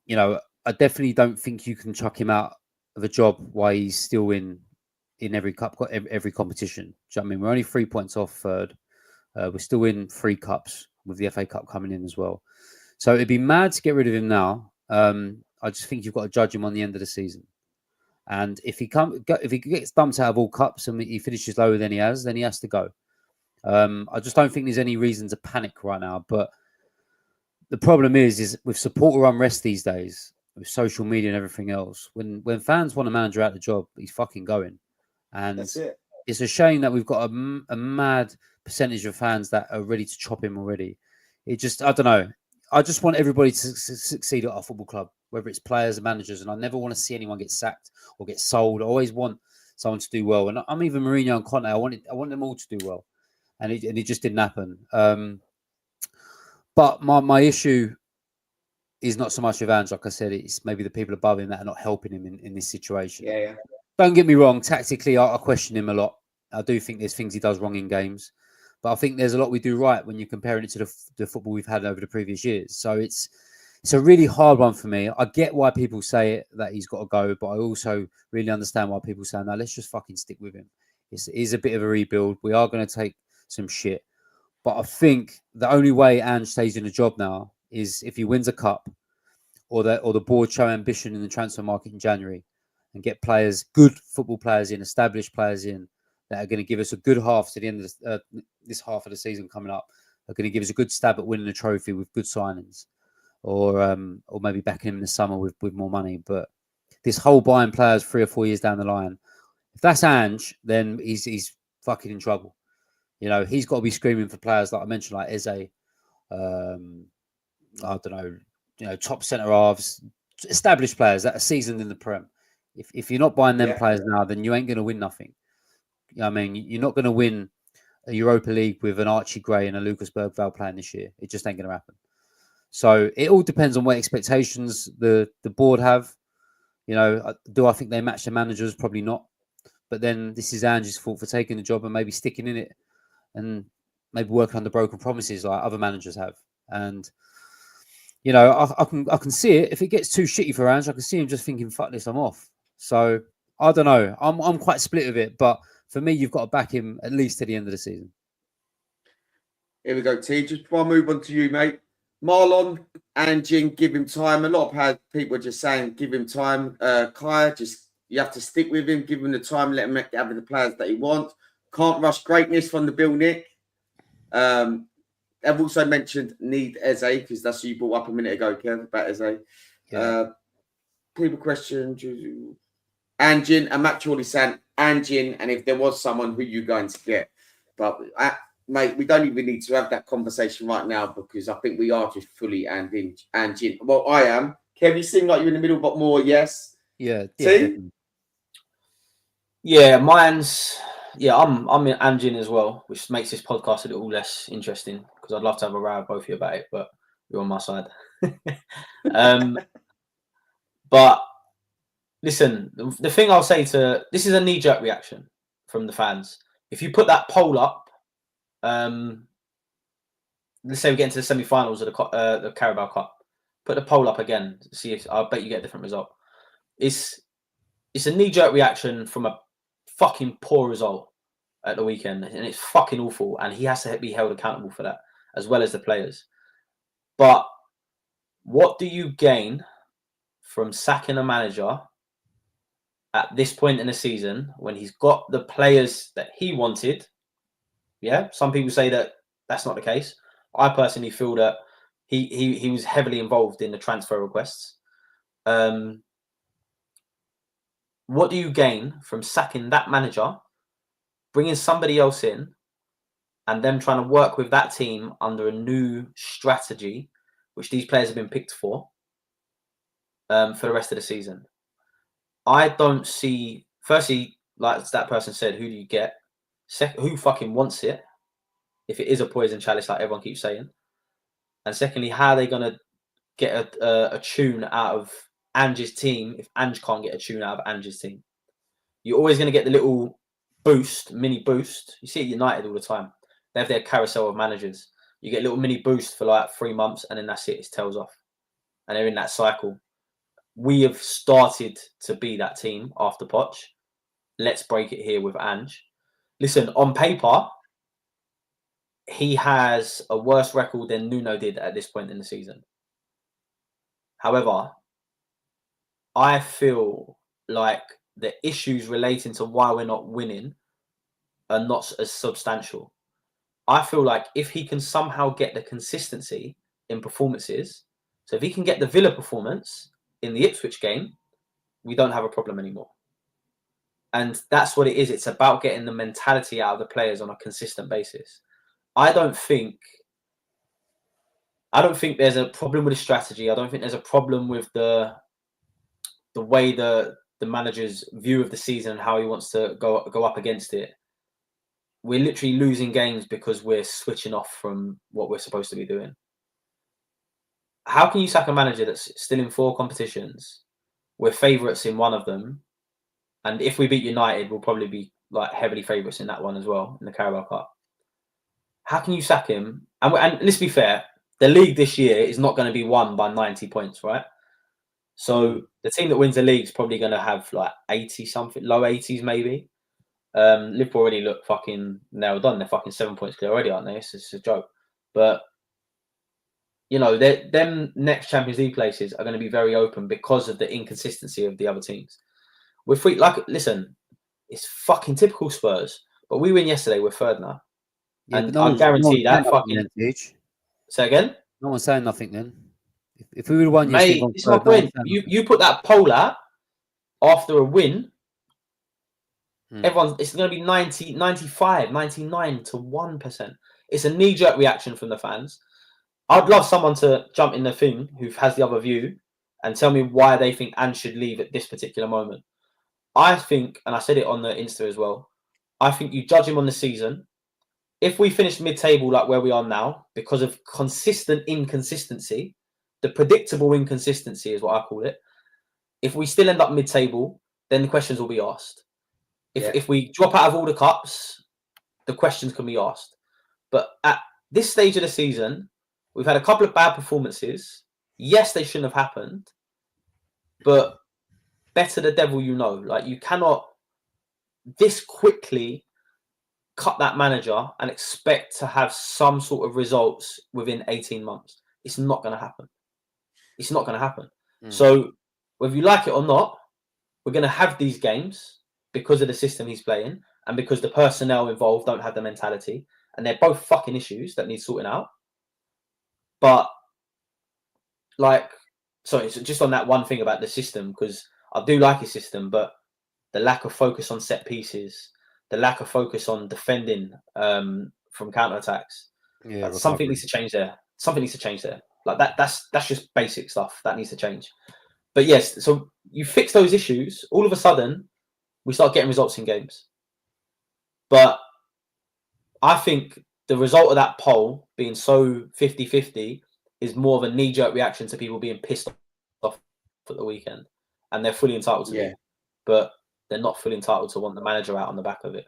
you know, I definitely don't think you can chuck him out of a job while he's still in every every competition. Do you know what I mean? We're only 3 points off third. We're still in 3 cups with the FA Cup coming in as well. So it'd be mad to get rid of him now. I just think you've got to judge him on the end of the season. And if he gets dumped out of all cups and he finishes lower than he has, then he has to go. I just don't think there's any reason to panic right now. But the problem is with supporter unrest these days, with social media and everything else, when fans want a manager out of the job, he's fucking going. And That's it. It's a shame that we've got a mad percentage of fans that are ready to chop him already. I don't know. I just want everybody to succeed at our football club, whether it's players and managers. And I never want to see anyone get sacked or get sold. I always want someone to do well. And I'm even Mourinho and Conte. I want them all to do well. And it just didn't happen. But my issue is not so much with Ange. Like I said, it's maybe the people above him that are not helping him in this situation. Yeah. Don't get me wrong. Tactically, I question him a lot. I do think there's things he does wrong in games. But I think there's a lot we do right when you're comparing it to the football we've had over the previous years. So it's a really hard one for me. I get why people say it, that he's got to go. But I also really understand why people say, no, let's just fucking stick with him. It is a bit of a rebuild. We are going to take some shit. But I think the only way Ange stays in the job now is if he wins a cup or the board show ambition in the transfer market in January and get players, good football players in, established players in, that are going to give us a good half to the end of this half of the season coming up, are going to give us a good stab at winning a trophy with good signings, or maybe backing him in the summer with more money. But this whole buying players 3 or 4 years down the line, if that's Ange, then he's fucking in trouble. You know, he's got to be screaming for players like I mentioned, like Eze, I don't know, top centre halves, established players that are seasoned in the Prem. If you're not buying them players now, then you ain't going to win nothing. You know what I mean, you're not going to win a Europa League with an Archie Gray and a Lucas Bergvall playing this year. It just ain't going to happen. So it all depends on what expectations the board have. You know, do I think they match the managers? Probably not. But then this is Ange's fault for taking the job and maybe sticking in it and maybe working on the broken promises like other managers have. And you know, I can see it. If it gets too shitty for Ange, I can see him just thinking, "Fuck this, I'm off." So I don't know. I'm quite split with it, but for me, you've got to back him at least to the end of the season. Here we go, T. Just before I move on to you, mate. Marlon and Jin, give him time. A lot of people are just saying, give him time. Kaya, you have to stick with him, give him the time, let him have the players that he wants. Can't rush greatness from the Bill Nick. I've also mentioned need Eze, because that's what you brought up a minute ago, Kev, about Eze. Yeah. People question Anjin, and Matt Chorley saying Anjin, and if there was someone, who you going to get? But mate, we don't even need to have that conversation right now, because I think we are just fully Anjin. Well, I am. Kev, you seem like you're in the middle, but more yes. Yeah. Yeah, mine's. Yeah, I'm in Anjin as well, which makes this podcast a little less interesting because I'd love to have a row with both of you about it, but you're on my side. But listen, the thing I'll say this is a knee-jerk reaction from the fans. If you put that poll up, let's say we get into the semi-finals of the Carabao Cup, put the poll up again, see if I bet you get a different result. It's a knee-jerk reaction from a fucking poor result at the weekend, and it's fucking awful, and he has to be held accountable for that, as well as the players. But what do you gain from sacking a manager at this point in the season when he's got the players that he wanted? Yeah, some people say that that's not the case. I personally feel that He was heavily involved in the transfer requests. What do you gain from sacking that manager, bringing somebody else in, and them trying to work with that team under a new strategy, which these players have been picked for the rest of the season? I don't see. Firstly, like that person said, who do you get? Who fucking wants it? If it is a poison chalice, like everyone keeps saying. And secondly, how are they going to get a tune out of Ange's team if Ange can't get a tune out of Ange's team? You're always going to get the little boost, mini boost. You see it at United all the time. They have their carousel of managers. You get a little mini boost for like 3 months, and then that's it. It tails off. And they're in that cycle. We have started to be that team after Poch. Let's break it here with Ange. Listen, on paper, he has a worse record than Nuno did at this point in the season. However, I feel like the issues relating to why we're not winning are not as substantial. I feel like if he can somehow get the consistency in performances, so if he can get the Villa performance in the Ipswich game, we don't have a problem anymore. And that's what it is. It's about getting the mentality out of the players on a consistent basis. I don't think there's a problem with the strategy. I don't think there's a problem with the way the manager's view of the season and how he wants to go up against it. We're literally losing games because we're switching off from what we're supposed to be doing. How can you sack a manager that's still in 4 competitions? We're favourites in one of them. And if we beat United, we'll probably be like heavily favourites in that one as well, in the Carabao Cup. How can you sack him? And let's be fair, the league this year is not going to be won by 90 points, right? So the team that wins the league is probably going to have like 80 something, low 80s maybe. Liverpool already look fucking nailed on. They're fucking 7 points clear already, aren't they? It's a joke. But, you know, them next Champions League places are going to be very open because of the inconsistency of the other teams. We're free. Like, listen, it's fucking typical Spurs. But we win yesterday. We're third now. Yeah, and I guarantee that fucking... Say again? No one's saying nothing then. If we would have won yesterday... Mate, it's my point. You put that poll out after a win, it's going to be 90, 95, 99 to 1%. It's a knee-jerk reaction from the fans. I'd love someone to jump in the thing who has the other view and tell me why they think Ange should leave at this particular moment. I think, and I said it on the Insta as well, I think you judge him on the season. If we finish mid-table like where we are now, because of consistent inconsistency, the predictable inconsistency is what I call it. If we still end up mid-table, then the questions will be asked. If we drop out of all the cups, the questions can be asked. But at this stage of the season, we've had a couple of bad performances. Yes, they shouldn't have happened, but better the devil you know. Like, you cannot this quickly cut that manager and expect to have some sort of results within 18 months. It's not going to happen. It's not going to happen. So whether you like it or not, we're going to have these games because of the system he's playing and because the personnel involved don't have the mentality. And they're both fucking issues that need sorting out. But, like, sorry, so just on that one thing about the system, because I do like his system, but the lack of focus on set pieces, the lack of focus on defending from counterattacks. Yeah, something needs to change there. Something needs to change there. Like that's just basic stuff that needs to change. But yes, so you fix those issues, all of a sudden we start getting results in games. But I think the result of that poll being so 50-50 is more of a knee-jerk reaction to people being pissed off at the weekend. And they're fully entitled to it. But they're not fully entitled to want the manager out on the back of it.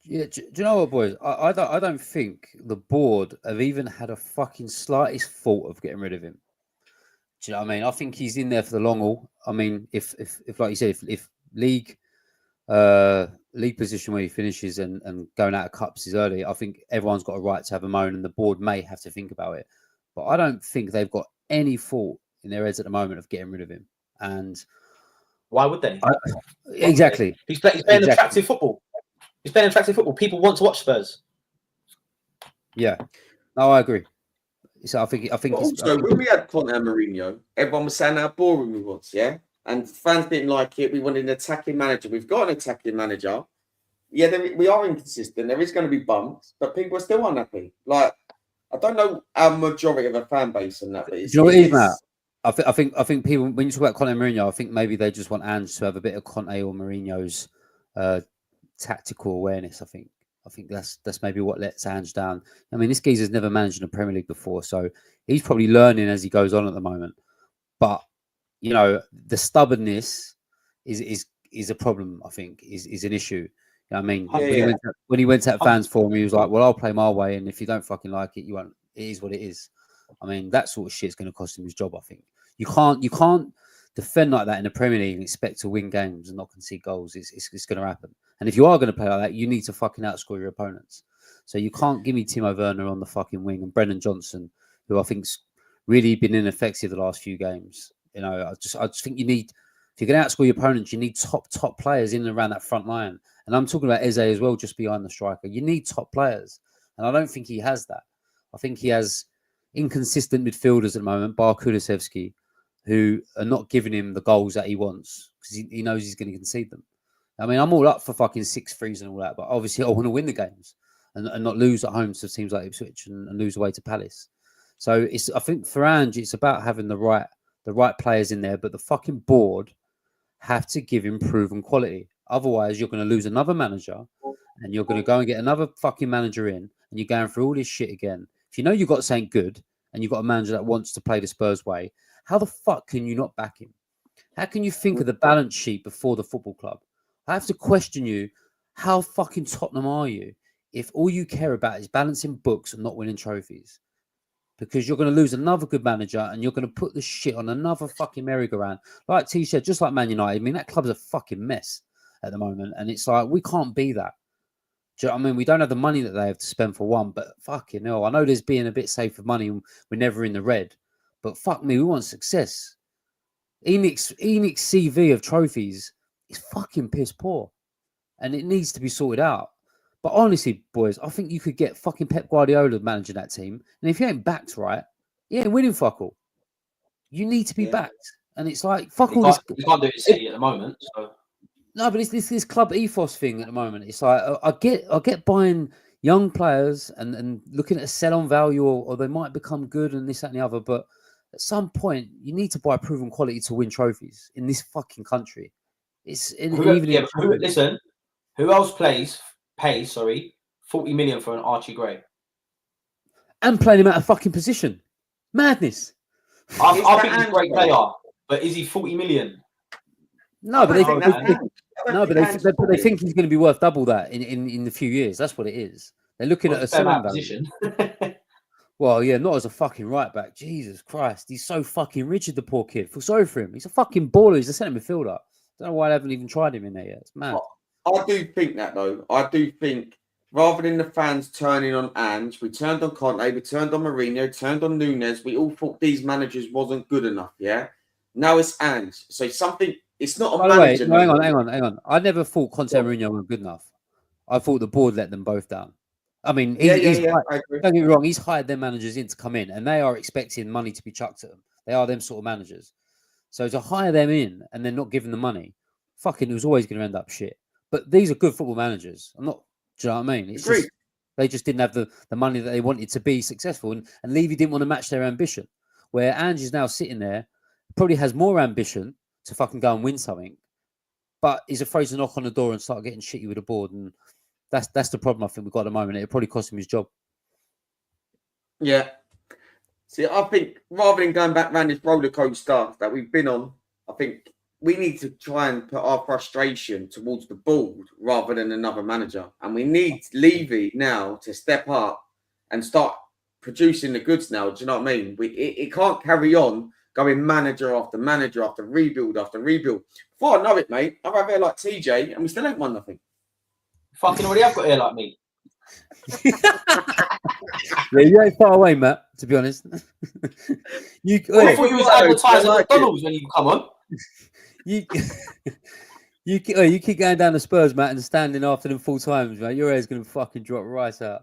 Yeah, do you know what, boys? I don't think the board have even had a fucking slightest thought of getting rid of him. Do you know what I mean? I think he's in there for the long haul. I mean, if like you said, if league position where he finishes and going out of cups is early, I think everyone's got a right to have a moan, and the board may have to think about it. But I don't think they've got any thought in their heads at the moment of getting rid of him. And why would they? Exactly. He's playing attractive football. He's playing attractive football. People want to watch Spurs. Yeah. No, I agree. So I think But also, when we had Conte and Mourinho, everyone was saying how boring we was, yeah? And fans didn't like it. We wanted an attacking manager. We've got an attacking manager. Yeah, we are inconsistent. There is going to be bumps, but people are still unhappy. Like, I don't know our majority of a fan base and that, but it's, do you know what it is, Matt? I think people, when you talk about Conte and Mourinho, I think maybe they just want Ange to have a bit of Conte or Mourinho's tactical awareness. I think that's maybe what lets Ange down. I mean, this geezer's never managed in the Premier League before, so he's probably learning as he goes on at the moment. But you know, the stubbornness is a problem. I think is an issue. You know what I mean, when he went to that fans forum, he was like, "Well, I'll play my way, and if you don't fucking like it, you won't. It is what it is." I mean, that sort of shit's going to cost him his job. I think you can't defend like that in the Premier League and expect to win games and not concede goals. It's going to happen. And if you are going to play like that, you need to fucking outscore your opponents. So you can't give me Timo Werner on the fucking wing and Brennan Johnson, who I think's really been ineffective the last few games. You know, I just think you need, if you're going to outscore your opponents, you need top players in and around that front line. And I'm talking about Eze as well, just behind the striker. You need top players. And I don't think he has that. I think he has inconsistent midfielders at the moment, bar Kulusevski, who are not giving him the goals that he wants because he knows he's going to concede them. I mean, I'm all up for fucking 6-3s and all that, but obviously I want to win the games and not lose at home to teams like Ipswich and lose away to Palace. So I think for Ange, it's about having the right players in there, but the fucking board have to give him proven quality. Otherwise, you're going to lose another manager and you're going to go and get another fucking manager in and you're going through all this shit again. If you know you've got something good and you've got a manager that wants to play the Spurs way, how the fuck can you not back him? How can you think of the balance sheet before the football club? I have to question you, how fucking Tottenham are you if all you care about is balancing books and not winning trophies? Because you're going to lose another good manager and you're going to put the shit on another fucking merry-go-round. Like T said, just like Man United. I mean, that club's a fucking mess at the moment. And it's like, we can't be that. Do you know what I mean? We don't have the money that they have to spend for one, but fucking hell. I know there's being a bit safe with money and we're never in the red. But fuck me, we want success. Enix CV of trophies is fucking piss poor. And it needs to be sorted out. But honestly, boys, I think you could get fucking Pep Guardiola managing that team. And if you ain't backed right, you ain't winning fuck all. You need to be backed. And it's like, fuck all this. You can't do it at City at the moment. So. No, but it's this club ethos thing at the moment. It's like, I get buying young players and looking at a sell-on value or they might become good and this, that, and the other. But at some point, you need to buy proven quality to win trophies in this fucking country. Listen, who else pays 40 million for an Archie Gray? And playing him out of fucking position. Madness. I think he's a great player, but is he 40 million? No, but they think he's going to be worth double that in a few years. That's what it is. They're looking at a selling position. Well, yeah, not as a fucking right back. Jesus Christ, he's so fucking rigid, the poor kid. Feel sorry for him. He's a fucking baller. He's a centre midfielder. Don't know why they haven't even tried him in there yet. It's mad. I do think that though. I do think rather than the fans turning on Ange, we turned on Conte, we turned on Mourinho, turned on Nunes. We all thought these managers wasn't good enough. Yeah. Now it's Ange. So something. It's not a manager. No, hang on. I never thought Conte and Mourinho were good enough. I thought the board let them both down. I mean, don't get me wrong. He's hired their managers in to come in, and they are expecting money to be chucked at them. They are them sort of managers. So to hire them in and then not give them the money, fucking, it was always going to end up shit. But these are good football managers. Do you know what I mean? It's just, they just didn't have the money that they wanted to be successful, and Levy didn't want to match their ambition. Where Ange is now sitting there, probably has more ambition to fucking go and win something, but he's afraid to knock on the door and start getting shitty with the board, and that's the problem I think we've got at the moment. It probably cost him his job. Yeah. See, I think rather than going back around this roller coaster that we've been on, I think we need to try and put our frustration towards the board rather than another manager. And we need Levy now to step up and start producing the goods now. Do you know what I mean? It can't carry on going manager after manager after rebuild after rebuild. Before I know it, mate, I've had hair like TJ and we still ain't won nothing. Fucking already have got hair like me. Yeah, you ain't far away, Matt, to be honest. I thought you was advertising McDonald's when you come on. You keep going down the Spurs, Matt, and standing after them full times, mate. Your hair's going to fucking drop right out.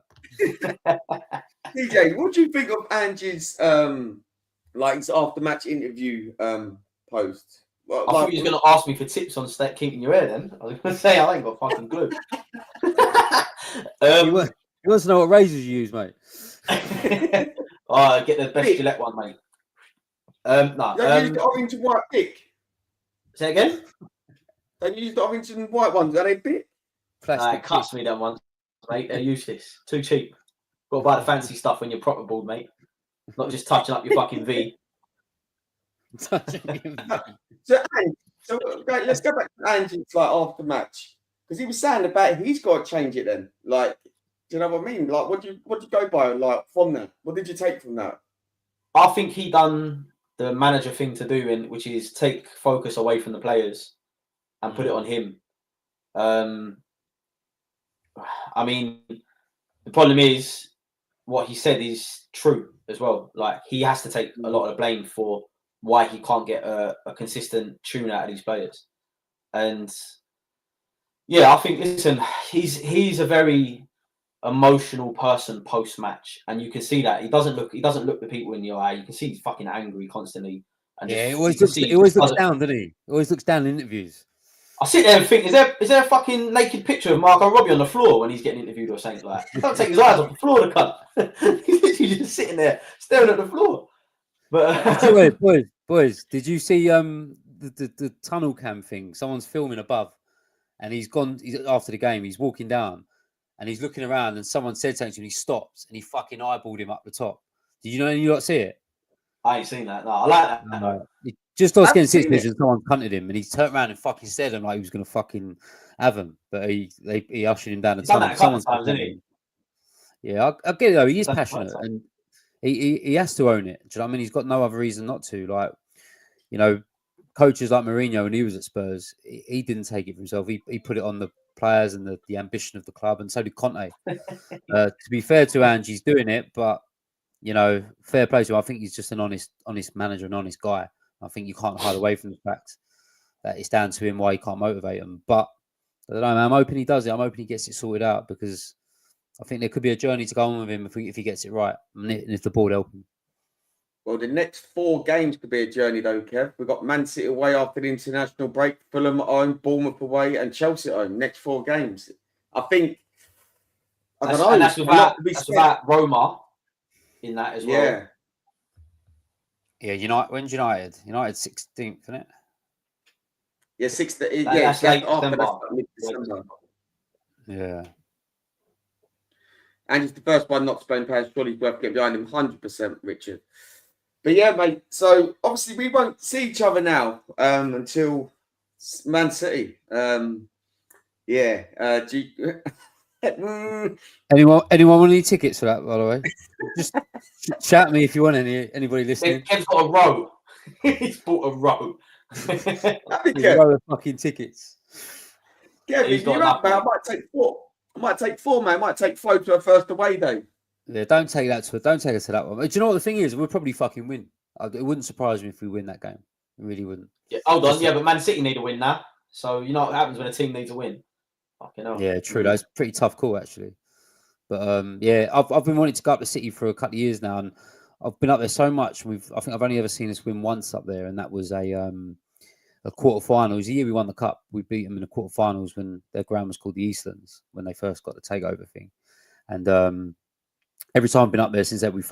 DJ, what do you think of Ange's like his after match interview post? I thought you was going to ask me for tips on keeping your hair. Then I was going to say I ain't got fucking glue. He wants to know what razors you use, mate. Oh, get the best Gillette one, mate. No. You use the orange and white pick. Say again. Don't you use the orange and white ones? Are they big? It cuts me them ones, mate. They're useless. Too cheap. Got to buy the fancy stuff when you're proper bald, mate. Not just touching up your fucking V. So, let's go back to Ange's like after match, because he was saying about he's got to change it. Then, like, do you know what I mean? Like, what do you go by? Like from that, what did you take from that? I think he done the manager thing to do, which is take focus away from the players and put it on him. I mean, the problem is what he said is true as well. Like, he has to take a lot of the blame for why he can't get a consistent tune out of these players. And yeah, I think, listen, he's a very emotional person post match, and you can see that he doesn't look the people in the eye. You can see he's fucking angry constantly. And yeah, he always looks down, doesn't he? He always looks down in interviews. I sit there and think, is there a fucking naked picture of Marco Robbie on the floor when he's getting interviewed or something like that? He can't take his eyes off the floor, the cunt. He's literally just sitting there staring at the floor. But boys, did you see the tunnel cam thing? Someone's filming above, and he's after the game. He's walking down, and he's looking around, and someone said something to him. He stops, and he fucking eyeballed him up the top. Did you know? You not see it? I ain't seen that. No, I like that. No. He just starts getting 6 vision. Someone punted him, and he turned around and fucking said him like he was going to fucking have him, but he ushered him down the tunnel. Someone's times, didn't he? Yeah, I get it though. He is passionate, and he has to own it. Do you know what I mean? He's got no other reason not to. Like, you know, coaches like Mourinho when he was at Spurs, he didn't take it for himself. He put it on the players and the ambition of the club, and so did Conte. To be fair to Ange, he's doing it, but you know, fair play to him. I think he's just an honest manager, an honest guy. I think you can't hide away from the fact that it's down to him why he can't motivate them. But I don't know, man. I'm hoping he does it. I'm hoping he gets it sorted out, because I think there could be a journey to go on with him if he gets it right, and if the board help him. Well, the next 4 games could be a journey, though, Kev. We've got Man City away after the international break, Fulham at home, Bournemouth away, and Chelsea at home. Next 4 games. I think. I don't know. And that's without Roma in that as well. Yeah. Yeah, when's United? United 16th, isn't it? Yeah, 16th. Yeah, that's late December. Yeah. And it's the first one not to play in Paris. Surely he's worth getting behind him 100%, Richard. But yeah, mate. So obviously we won't see each other now until Man City. Anyone want any tickets for that, by the way? Just shout me if you want anybody listening. Kev's got a row. He's bought a row. A row of fucking tickets. Kev, if you're up, man, I might take 4. I might take 4, man. I might take Flo to her first away day. Yeah, don't take us to that one. Do you know what the thing is? We'll probably fucking win. It wouldn't surprise me if we win that game. It really wouldn't. Yeah, hold on. Yeah, but Man City need a win now. So you know what happens when a team needs a win. Fucking hell. Yeah, true. That's a pretty tough call, actually. But yeah, I've been wanting to go up to City for a couple of years now, and I've been up there so much. I think I've only ever seen us win once up there, and that was a quarter-final. It was the year we won the cup. We beat them in the quarter-finals when their ground was called the Eastlands, when they first got the takeover thing. And every time I've been up there since then, we've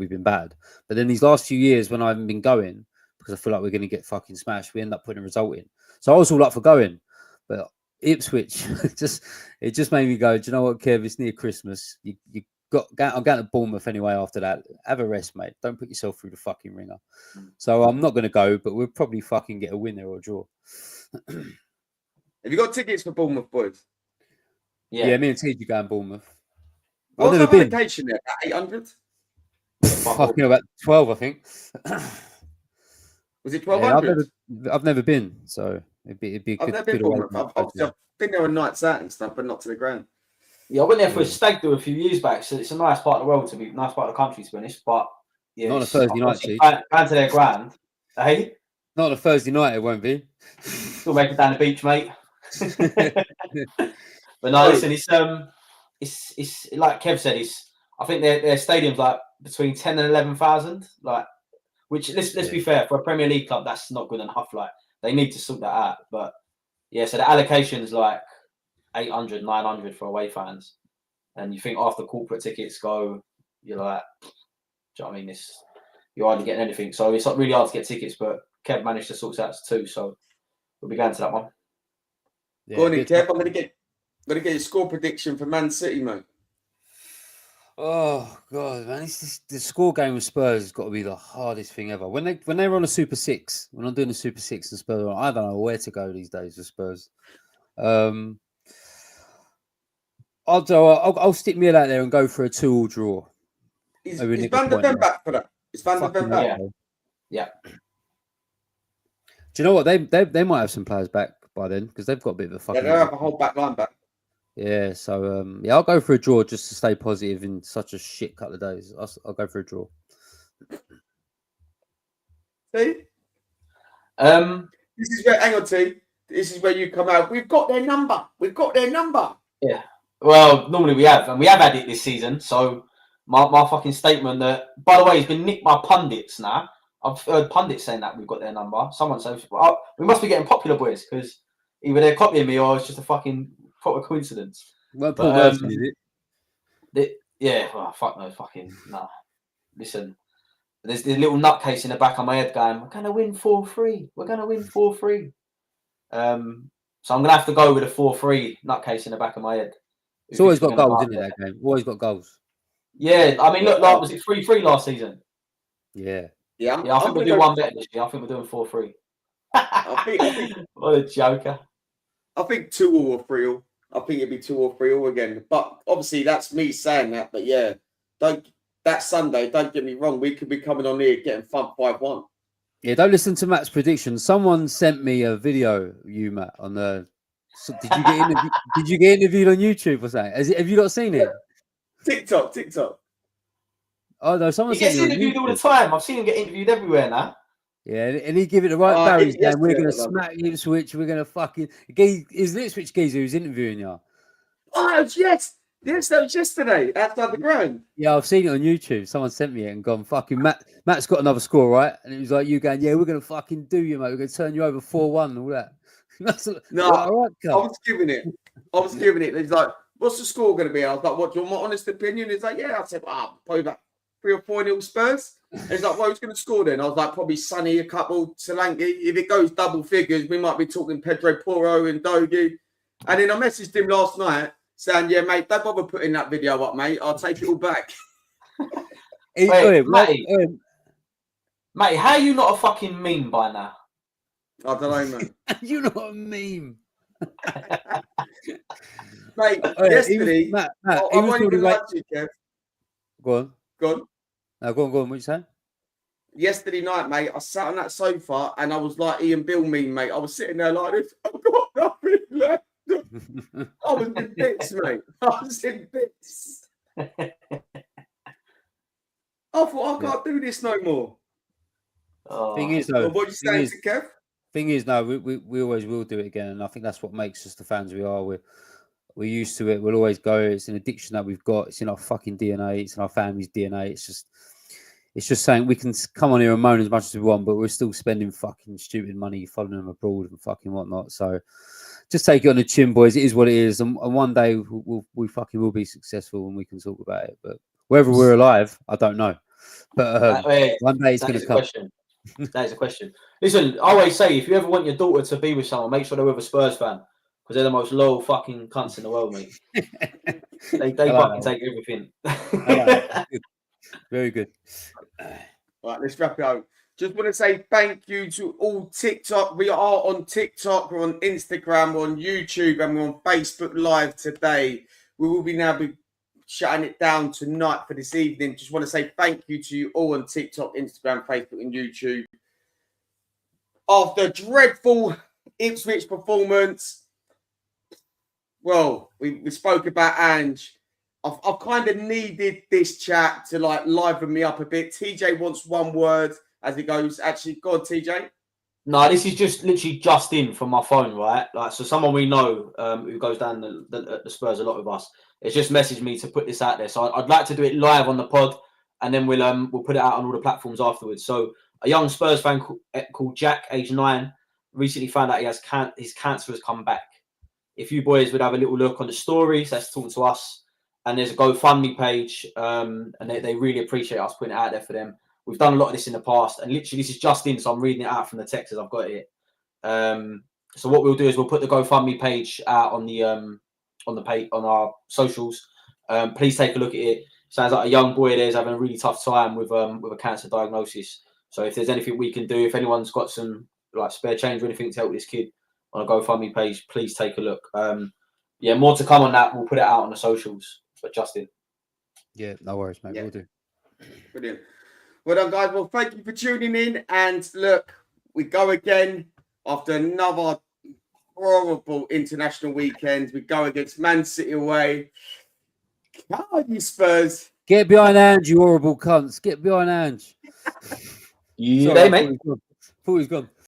been bad. But then these last few years, when I haven't been going, because I feel like we're going to get fucking smashed, we end up putting a result in. So I was all up for going, but Ipswich it just made me go, do you know what, Kev? It's near Christmas. I'm going to Bournemouth anyway after that. Have a rest, mate. Don't put yourself through the fucking ringer. So I'm not going to go, but we'll probably fucking get a win there or a draw. Have you got tickets for Bournemouth, boys? Yeah, me and TJ going Bournemouth. What's the allocation there? 800? Fucking about 12, I think. Was it 1200? Yeah, I've never been, so it'd be a good. I've never been Bournemouth. I've been there on nights out and stuff, but not to the ground. Yeah, I went there for a stag do a few years back, so it's a nice part of the world nice part of the country to be honest. But yeah, not on a Thursday night, going to their ground, hey? Not on a Thursday night, it won't be. Still make it down the beach, mate. But no, listen, it's like Kev said, I think their stadium's like between 10 and 11,000. Like, which let's be fair, for a Premier League club, that's not good enough. Like, they need to sort that out. But yeah, so the allocation is like 800, 900 for away fans. And you think after corporate tickets go, you're like, do you know what I mean? You're hardly getting anything. So it's not really hard to get tickets, but Kev managed to sort out too. So we'll be going to that one. Yeah, go on, Kev. I'm gonna get your score prediction for Man City, mate. Oh God, man! The score game with Spurs has got to be the hardest thing ever. When they were on a Super Six, when I'm doing a Super Six and Spurs, I don't know where to go these days with Spurs. I'll stick me out there and go for a 2-2 draw. Is Van der Ven back for that? Is Van der Ven back? Yeah. Do you know what? They might have some players back by then because they've got a bit of a fucking. Yeah, they'll have a whole back line back. Yeah, so I'll go for a draw just to stay positive in such a shit couple of days. I'll go for a draw. See? This is where, hang on, T. This is where you come out. We've got their number. Yeah. Well, normally we have, and we have had it this season. So my fucking statement that, by the way, it's been nicked by pundits now. I've heard pundits saying that we've got their number. Someone says, we must be getting popular, boys, because either they're copying me or it's just a fucking proper coincidence. Well, Paul Merson, is it? Yeah, well, fuck no, fucking no. Listen, there's this little nutcase in the back of my head going, we're going to win 4-3. We're going to win 4-3. So I'm going to have to go with a 4-3 nutcase in the back of my head. It's always got goals, isn't it, that game? Always got goals. Yeah, I mean, look, like, was it 3-3 last season? Yeah. Yeah, I think we'll do one better this year. I think we're doing 4-3. I think what a joker. I think 2 or 3. I think it'd be 2 or 3 again. But obviously, that's me saying that. But yeah, that Sunday, don't get me wrong, we could be coming on here getting thumped 5-1. Yeah, don't listen to Matt's prediction. Someone sent me a video, Matt, on the. So did you get interviewed on YouTube or something? Have you not seen it? TikTok. Oh no, someone he gets interviewed all the time. I've seen him get interviewed everywhere now. Yeah, and he give it the right Barry's game. We're gonna smack Ipswich. We're gonna fucking. Is it Ipswich geezer who's interviewing you? Oh yes, that was yesterday outside the ground. Yeah, I've seen it on YouTube. Someone sent me it and gone fucking Matt's got another score, right? And it was like you going, yeah, we're gonna fucking do you, mate. We're gonna turn you over 4-1 and all that. No, I was giving it. He's like, what's the score going to be? I was like, what, do you want my honest opinion? He's like, yeah. I said, probably about 3 or 4-0 Spurs. And he's like, well, who's going to score then? I was like, probably Sonny, a couple, Solanke. If it goes double figures, we might be talking Pedro Porro and Dogi. And then I messaged him last night saying, yeah, mate, don't bother putting that video up, mate. I'll take it all back. Mate, how are you not a fucking meme by now? I don't know, mate. You're not a meme. Mate, yesterday, Matt, I'm only going to lie to you, Kev. Go on. No, go on. What you saying? Yesterday night, mate, I sat on that sofa and I was like Ian Bill meme, mate. I was sitting there like this. I've got nothing left. I was in bits, mate. I was in bits. I thought, I can't do this no more. Thing is, though, what are you saying to Kev? Thing is, no, we always will do it again, and I think that's what makes us the fans we are. We're used to it. We'll always go. It's an addiction that we've got. It's in our fucking DNA. It's in our family's DNA. It's just saying we can come on here and moan as much as we want, but we're still spending fucking stupid money following them abroad and fucking whatnot. So just take it on the chin, boys. It is what it is, and one day we fucking will be successful and we can talk about it. But whether we're alive, I don't know. But one day it's going to come. That is a question. Listen, I always say, if you ever want your daughter to be with someone, make sure they're with a Spurs fan, because they're the most loyal fucking cunts in the world, mate. They fucking take everything. Very good. Right, let's wrap it up. Just want to say thank you to all TikTok. We are on TikTok, we're on Instagram, we're on YouTube, and we're on Facebook Live today. We will be shutting it down tonight for this evening. Just want to say thank you to you all on TikTok, Instagram, Facebook, and YouTube. After a dreadful Ipswich performance, well, we spoke about Ange. I've kind of needed this chat to like liven me up a bit. TJ wants one word as it goes. Actually, go on, TJ. No, this is just literally just in from my phone, right? Like, so someone we know who goes down the Spurs a lot with us, it's just messaged me to put this out there. So I'd like to do it live on the pod, and then we'll put it out on all the platforms afterwards. So a young Spurs fan called Jack, age 9, recently found out he has his cancer has come back. If you boys would have a little look on the stories, that's talking to us, and there's a GoFundMe page, and they really appreciate us putting it out there for them. We've done a lot of this in the past, and literally this is just in, so I'm reading it out from the text as I've got it. So what we'll do is we'll put the GoFundMe page out on the page on our socials. Please take a look at it. Sounds like a young boy there is having a really tough time with a cancer diagnosis. So if there's anything we can do, if anyone's got some like spare change or anything to help this kid on a GoFundMe page, please take a look. Yeah, more to come on that. We'll put it out on the socials. But Justin. Yeah, no worries, mate. Yeah. We'll do. Brilliant. Well done, guys. Well, thank you for tuning in. And look, we go again after another horrible international weekend. We go against Man City away. How are you, Spurs? Get behind Ange, you horrible cunts. Get behind Ange. Yeah, mate. Thought he's gone.